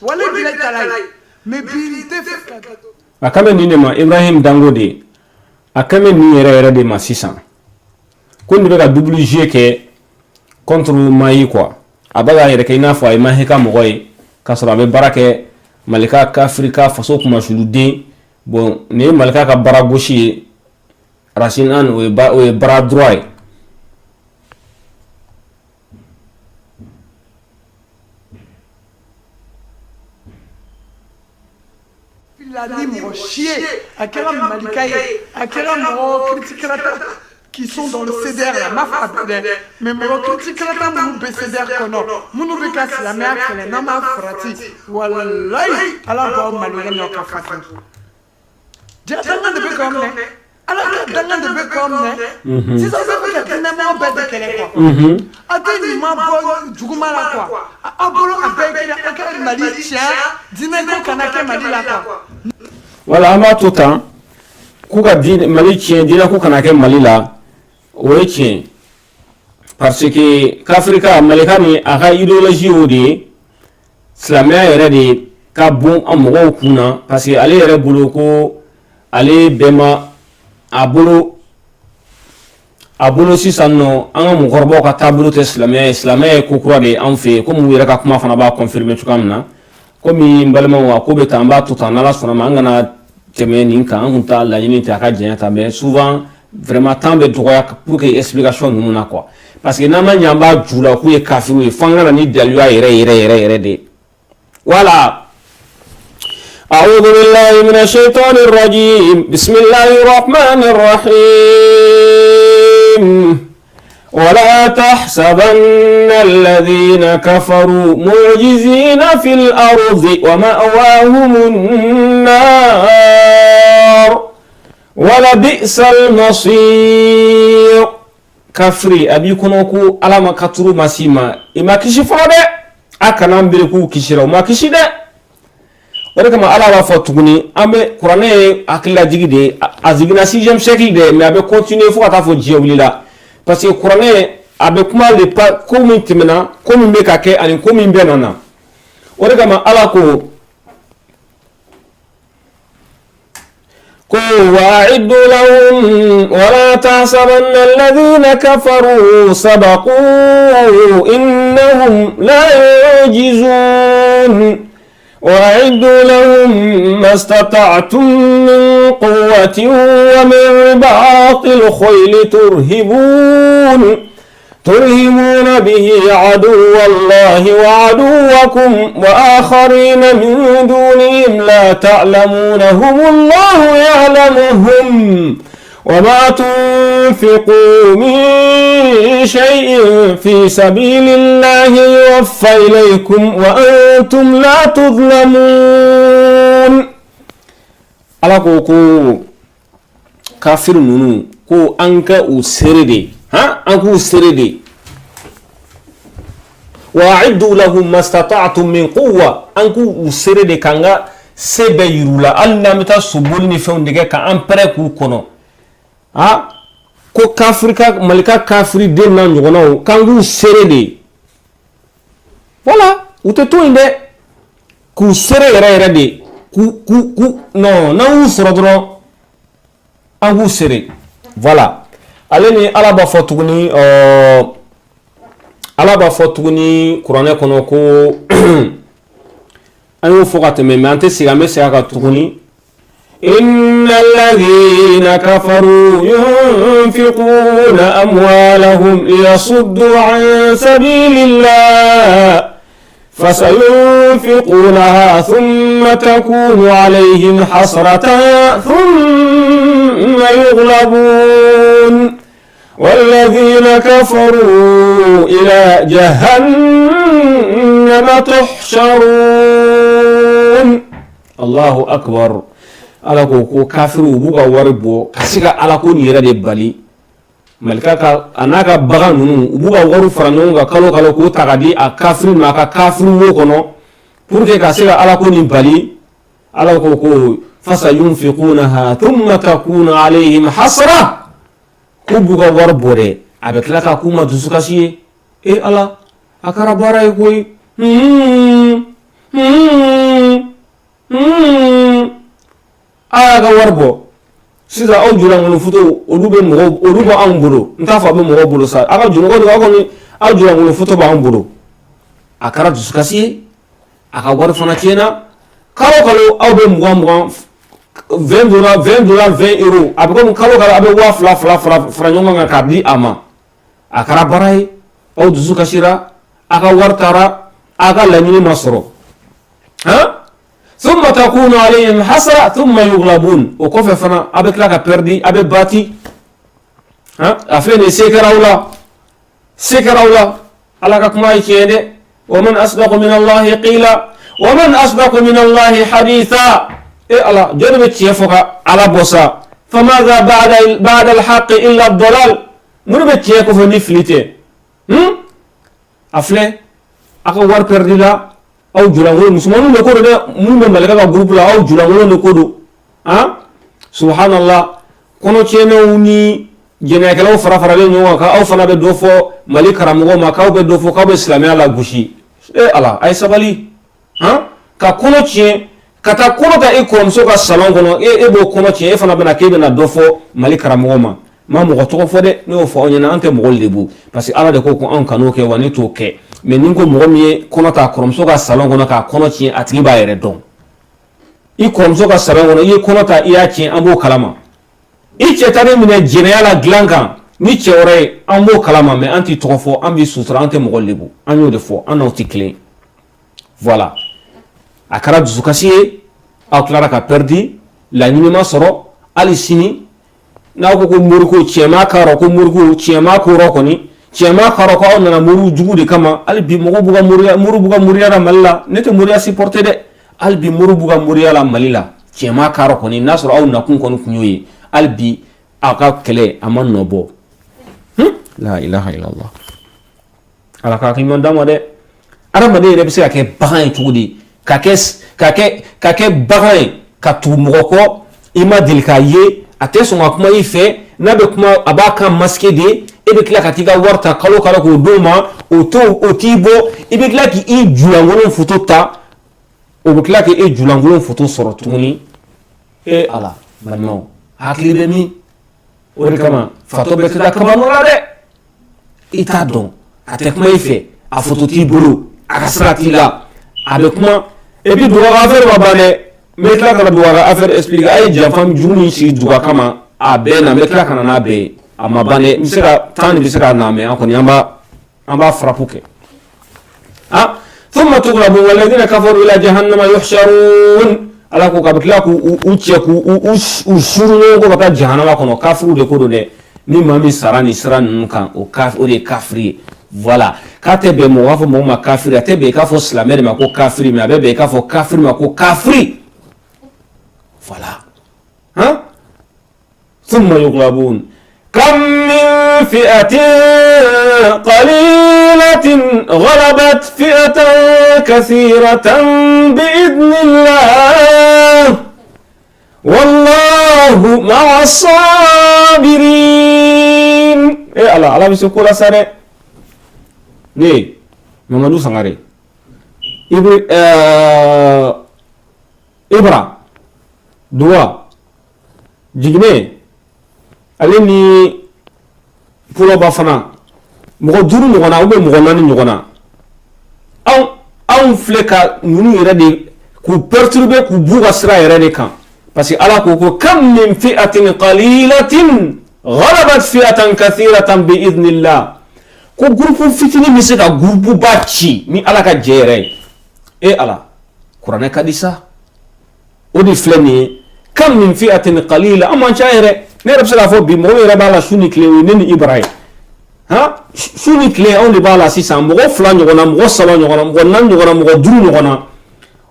voilà il est à l'ail mais puis t'es fait akame ni ma Ibrahim Dango de akame ni yere de ma 600 ko ni be ka double G ke contre Maï quoi abaga yere kayna fo ay mahika mogoy kasra be barake malika ka Afrika faso kuma shulude bon ne malika ka bara gauche racine an ou bras droit la libre chier à quel homme malika à quel homme critique qui sont dans le CDR, la mafia, mais mon critique là, mon BCDR, mon obécasse, la mère, les noms frati, wallahi, à la bonne malheureuse, n'y a qu'à faire. J'ai tellement de bécom, alors que tellement de bécom, si ça veut dire que tu n'as pas bête de quel est quoi. Attends, ma bonne, du coup, mal à quoi. Abolo, avec un mali, tiens, dîner, kanake, mali, là quoi. Voilà, on va tout le temps. kuka din mali tiɲɛ dina ku kana kɛ mali la o ye tiɲɛ parce que kafirika malika ni a ka idéologie o de ye silamɛya yɛrɛ de ka bon an mɔgɔw kunna parce que ale yɛrɛ bolo ko ale bɛma a bolo sisan nɔ an ka mɔgɔkɔrɔbaw ka taabolo tɛ silamɛya ye silamɛya ye ko kura de ye an fɛ yen komi u yɛrɛ ka kuma fana b'a confirmer cogoya min na komi n balimaw a ko bɛ tan an b'a to tan n'ala sɔnna ma an kana tɛmɛ nin kan an kun t'a laɲini tɛ a ka janya ta mais souvent vraiment temps bɛ dɔgɔya pour que explication ninnu na quoi parce que n'an ma ɲɛ an b'a ju la k'u ye kafiriw ye fo an kana ni daliluya yɛrɛ de voilà. أعوذ بالله من الشيطان الرجيم بسم الله الرحمن الرحيم ولا تحسبن الذين كفروا معجزين في الأرض ومأواهم النار ولبئس المصير كفري أبي كنوكو على ما كتروا مسيما إما كشفوا ده أكنام بريكو كشروا ما كشي ده ولكن ما على وفاة تقولي أمي قرآن أكلا جيدة أزيجنا 6e siècle de mais أبي continuer faut attendre جيولي لا parce que Qur'an abe kuma le pas comme timena comme be kake ani comme be nana ore kama ala ko wa'iddu lahum wa la tahsabanna alladhina kafaru sabaqu innahum la yujizun وأعدوا لهم ما استطعتم من قوة ومن رباط الخيل ترهبون به عدو الله وعدوكم وآخرين من دونهم لا تعلمونهم الله يعلمهم وما تنفقوا من شيء في سبيل الله يوفى إليكم وأنتم لا تظلمون على كوكو كافر نونو كو أنك أسردي أنكو أسردي وأعدوا لهم ما استطعتم من قوة أنكو أسردي كانغا سبيرولا ألنا متى سبولني فون ديكا كأمبريكو كونو ko kafirika malika kafiri den na ɲɔgɔnnaw kan k'u sere de voilà u tɛ to yen dɛ k'u sere yɛrɛ de non n'an y'u sɔrɔ dɔrɔn an k'u sere voilà ale ni ala b'a fɔ tuguni kuranɛ kɔnɔ ko an y'o fɔ ka tɛmɛ mais an tɛ segin an bɛ segin a kan tuguni إن الذين كفروا ينفقون أموالهم ليصدوا عن سبيل الله فسينفقونها ثم تكون عليهم حسرة ثم يغلبون والذين كفروا إلى جهنم تحشرون الله أكبر ala ko kafiru buga wari bɔ ka se ka ala ko ni yɛrɛ de bali malika ka anaka bagan nunu buga wari fara ɲɔgɔn kan kalo ko ta ka di a kafiru ma ka kafiru wo kɔnɔ pour que ka se ka ala ko ni bali ala ko fasa yunfiqunaha thumma takunu alayhim hasra ko buga wari bɔ dɛ a bɛ tila ka k'u ma dusukasi ye ala a kɛra baara ye koyi aya ka wari bɔ sisan aw julankolo foto olu bɛ anw bolo n t'a fɔ a bɛ mɔgɔw bolo sa a ka junɔgɔ de aw kɔni aw julankolo foto b'anw bolo a kɛra dusukasi ye a ka wari fana tiɲɛna kalo aw bɛ 20 euros a bɛ komi kalo a bɛ 2000 fara ɲɔgɔn kan k'a di a ma a kɛra baara ye aw dusukasira a ka wari taara a ka laɲini ma sɔrɔ ثم تكون عليهم حسرة ثم يغلبون وكوفي فنا أبك لك بردي أبك باتي أفين سكر أولا على كما يكيد ومن أصدق من الله قيلا ومن أصدق من الله حديثا الله جربت يفوق على بوسا فماذا بعد الحق إلا الضلال مربت يكوف نفلتي أفلي أكوار بردي لا aw julangolo musulmanu de ko do de mun be malaka ka groupe la aw julangolo de ko do subhanallah kono chenau ni jena kala fara fara le nyo ka aw fana be do fo mali karamugo ma ka be do fo ka be islamia la gushi ala ay sabali ka kono chen kata kono ta e komso ka salon kono e bo kono chen e fana bana ke be na do fo mali karamugo ma mo to fo de no fo nyana ante mo lebu parce que ala de ko an kanu ke wani to ke mais ningo mo mi kono ta komso ka salon kono ka kono chen atigi ba yere don i komso ka salon kono i kono ta iya chen ambo kalama i cetane mine jɛnɛya la dilan kan ni cɛ wɛrɛ ye an b'o kalama mais an t'i tɔgɔ fɔ an b'i sutura an tɛ mɔgɔ lebu an y'o de fɔ an n'aw tɛ kelen voilà a kɛra dusukasi ye aw tilara ka pɛridi laɲini ma sɔrɔ hali sini n'aw ko ko moriko cɛma karɔ ko moriko cɛma korɔ kɔni cɛma karɔ ko aw nana moriw jugu de kama hali bi mɔgɔw b'u ka moriw b'u ka moriya la Mali la ne tɛ moriya supporter dɛ hali bi moriw b'u ka moriya la Mali la cɛma karɔ kɔni n'a sɔrɔ aw nakun kɔni kun y'o ye hali bi aw ka kɛlɛ a ma nɔ bɔ la ilaha illallah ala ka hakilima d'an ma dɛ adamaden yɛrɛ bɛ se ka kɛ bagan ye cogo di ka kɛ bagan ye ka tugu mɔgɔ kɔ i ma deli k'a ye a tɛ sɔn ka kuma i fɛ n'a bɛ kuma a b'a kan masqué de e bɛ tila ka t'i ka wari ta kalo kalo k'o d'o ma o t'i bɔ i bɛ tila k'i julankolon foto ta o bɛ tila k'e julankolon foto sɔrɔ tuguni ala balimaw hakili bɛ min o de kama fatɔ bɛ tɛ taa kabano la dɛ i t'a dɔn a tɛ kuma i fɛ a foto t'i bolo a ka sira t'i la a bɛ kuma et puis duga ka affaire ma ban dɛ n bɛ tila ka na duga ka affaire expliquer a ye janfa jugu min sigi duga kama a bɛɛ na n bɛ tila ka na n'a bɛɛ ye a ma ban dɛ n bɛ se ka temps de bɛ se ka na mais an kɔni an b'a frappe kɛ ثم تغلبون والذين كفروا إلى جهنم يحشرون ala ko ka tila ku cɛ ku suru ko ka taa jahanama kɔnɔ kafiru de ko don dɛ ni maa min sara ni sira ninnu kan o de ye kafiri ye voilà k'a tɛ bɛn mɔgɔ b'a fɔ mɔgɔ ma kafiri a tɛ bɛn i k'a fɔ silamɛ de ma ko kafiri mais a bɛ bɛn i k'a fɔ kafiri ma ko kafiri voilà ثم يغلبون كم من فئة قليلة غلبت فئة كثيرة بإذن الله والله مع الصابرين الله بسكول سارة ني ممدو سانغاري إبرا دوا جيجني ale ni pulo ba fana mɔgɔ duuru ɲɔgɔn na ou bien mɔgɔ naani ɲɔgɔn na anw filɛ ka ninnu yɛrɛ de k'u perturber k'u b'u ka sira yɛrɛ de kan parce que ala ko ko kam min fi'atin qalilatin ghalabat fi'atan kathiratan bi idhnillah ko groupe fitini bɛ se ka groupe ba ci ni ala ka jɛ yɛrɛ ye ala kuranɛ ka di sa o de filɛ nin ye kam min fi'atin qalila an man ca yɛrɛ ne yɛrɛ bɛ se k'a fɔ bi mɔgɔw yɛrɛ b'a la su ni tile o ye ne ni Ibra ye su ni tile anw de b'a la sisan mɔgɔ fila ɲɔgɔn na mɔgɔ saba ɲɔgɔn na mɔgɔ naani ɲɔgɔn na mɔgɔ duuru ɲɔgɔn na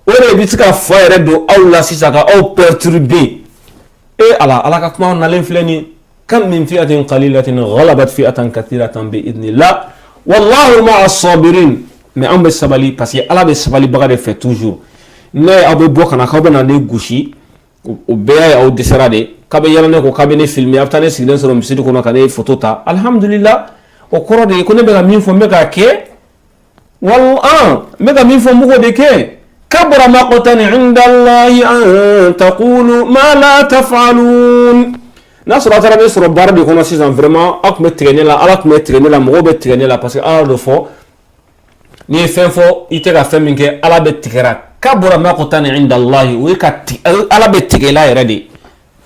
o de bɛ se ka fa yɛrɛ don aw la sisan ka aw perturber ala ka kuma nalen filɛ nin kam min fi'atin qalilatin ghalabat fi'atan kathiratan bi idhnillah wallahu ma'a sabirin mais an bɛ sabali parce que ala bɛ sabalibaga de fɛ toujours ne aw bɛ bɔ kana k'aw bɛ na ne gosi o bɛɛ y'aw dɛsɛra de k'a bɛ yɛlɛ ne ko k'a bɛ ne filmer a bɛ taa ne sigilen sɔrɔ misiri kɔnɔ ka ne photo ta alhamdulillah o kɔrɔ de ye ko ne bɛ ka min fɔ n bɛ k'a kɛ wala n bɛ ka min fɔ n b'o de kɛ kabura maqtan inda Allahi an taqulu ma la taf'alun n'a sɔrɔ a taara ne sɔrɔ baara de kɔnɔ sisan vraiment aw tun bɛ tigɛ ne la ala tun bɛ tigɛ ne la mɔgɔw bɛ tigɛ ne la parce que ala de fɔ n'i ye fɛn fɔ i tɛ ka fɛn min kɛ ala bɛ tigɛra kabura maqtan inda Allahi o ye ka ala bɛ tigɛ la yɛrɛ de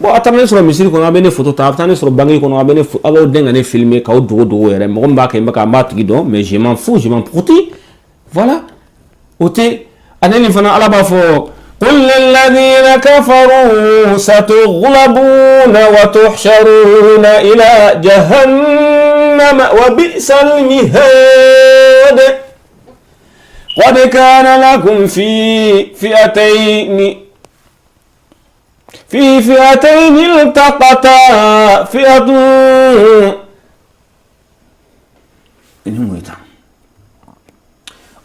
bon a taara ne sɔrɔ misiri kɔnɔ a bɛ ne photo ta a bɛ taa ne sɔrɔ banque kɔnɔ a b'aw den ka ne filmer k'aw dogo dogo yɛrɛ mɔgɔ min b'a kɛ n bɛ ka n b'a tigi dɔn mais je m'en fous je m'en foutis voilà o tɛ ani nin fana ala b'a fɔ قل للذين كفروا ستغلبون وتحشرون إلى جهنم وبئس المهاد قد كان لكم في فئتين التقتا فئة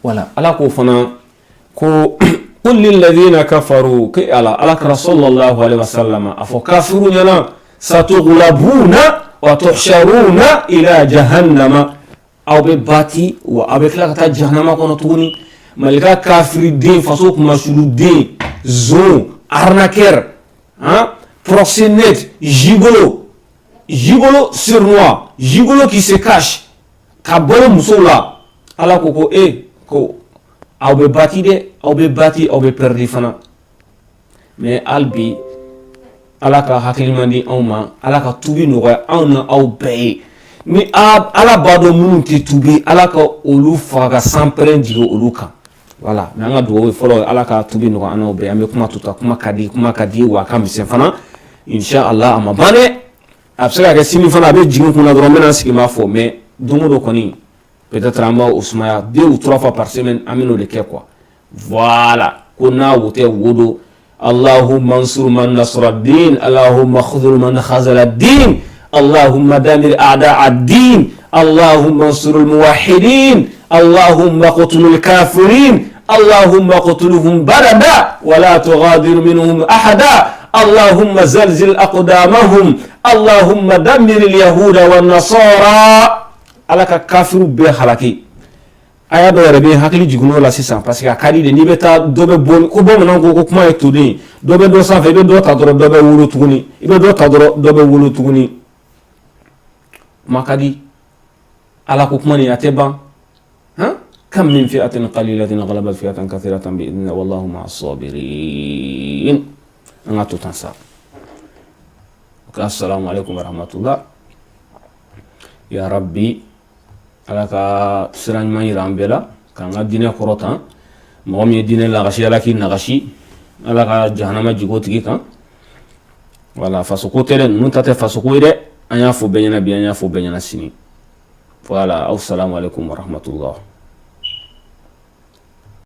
ولا على كوفنا قل للذين كفروا كي على صلى الله عليه وسلم أفو كافرون ينا satughlabuna wa tuhsharuna ila jahannama aw be bati wa aw be tila ka taa jahannama kɔnɔ tuguni malika kafiri den faso kumashuru den zon arnaqueur proxénète gigolo sournois gigolo qui se cache ka bɔlɔ musow la ala ko ko aw be bati de aw be bati aw be perdi fana mais albi ala ka hakilimandi anw ma ala ka tubi nɔgɔya anw na aw bɛɛ ye ni ala b'a dɔn minnu tɛ tubi ala ka olu faga ka sanpɛrɛn jigin olu kan voilà mais an ka dugawu fɔlɔ ala ka tubi nɔgɔya an n'aw bɛɛ an bɛ kuma tuta kuma ka di wa a ka misɛn fana inshallah a ma ban dɛ a bɛ se ka kɛ sini fana a bɛ jigin kunna dɔrɔn n bɛna n sigi m'a fɔ mais don o don kɔni peut-être an b'a o sumaya 2 ou 3 fois par semaine an bɛn'o de kɛ quoi voilà ko n'a wo tɛ wo don اللهم انصر من نصر الدين اللهم خذل من خذل الدين اللهم دمر أعداء الدين اللهم انصر الموحدين اللهم اقتل الكافرين اللهم اقتلهم بردا ولا تغادر منهم أحدا اللهم زلزل أقدامهم اللهم دمر اليهود والنصارى على كافر بحلقي aya dɔ yɛrɛ bɛ hakili jigin'o la sisan parce que a ka di de n'i bɛ taa dɔ bɛ bɔ ko bamananw ko kuma ye toden dɔ bɛ dɔ sanfɛ i bɛ dɔ ta dɔrɔn dɔ bɛ wolo tuguni i bɛ dɔ ta dɔrɔn dɔ bɛ wolo tuguni kuma ka di ala ko kuma nin a tɛ ban kam min fi'atin qalilatin ghalabat fi'atan kathiratan bi idhnillah wallahu ma'as sabirin an ka to tan sa assalamu alaikum warahmatullah ya rabbi ala ka sira ɲuman yira an bɛɛ la k'an ka diinɛ kɔrɔtan mɔgɔ min ye diinɛ lagasi ala k'i nagasi ala ka jahanama jigo tigi kan wala fasoko tɛ dɛ ninnu ta tɛ fasoko ye dɛ an y'a fɔ bɛɛ ɲɛna bi an y'a fɔ bɛɛ ɲɛna sini voilà assalamu alaikum warahmatullah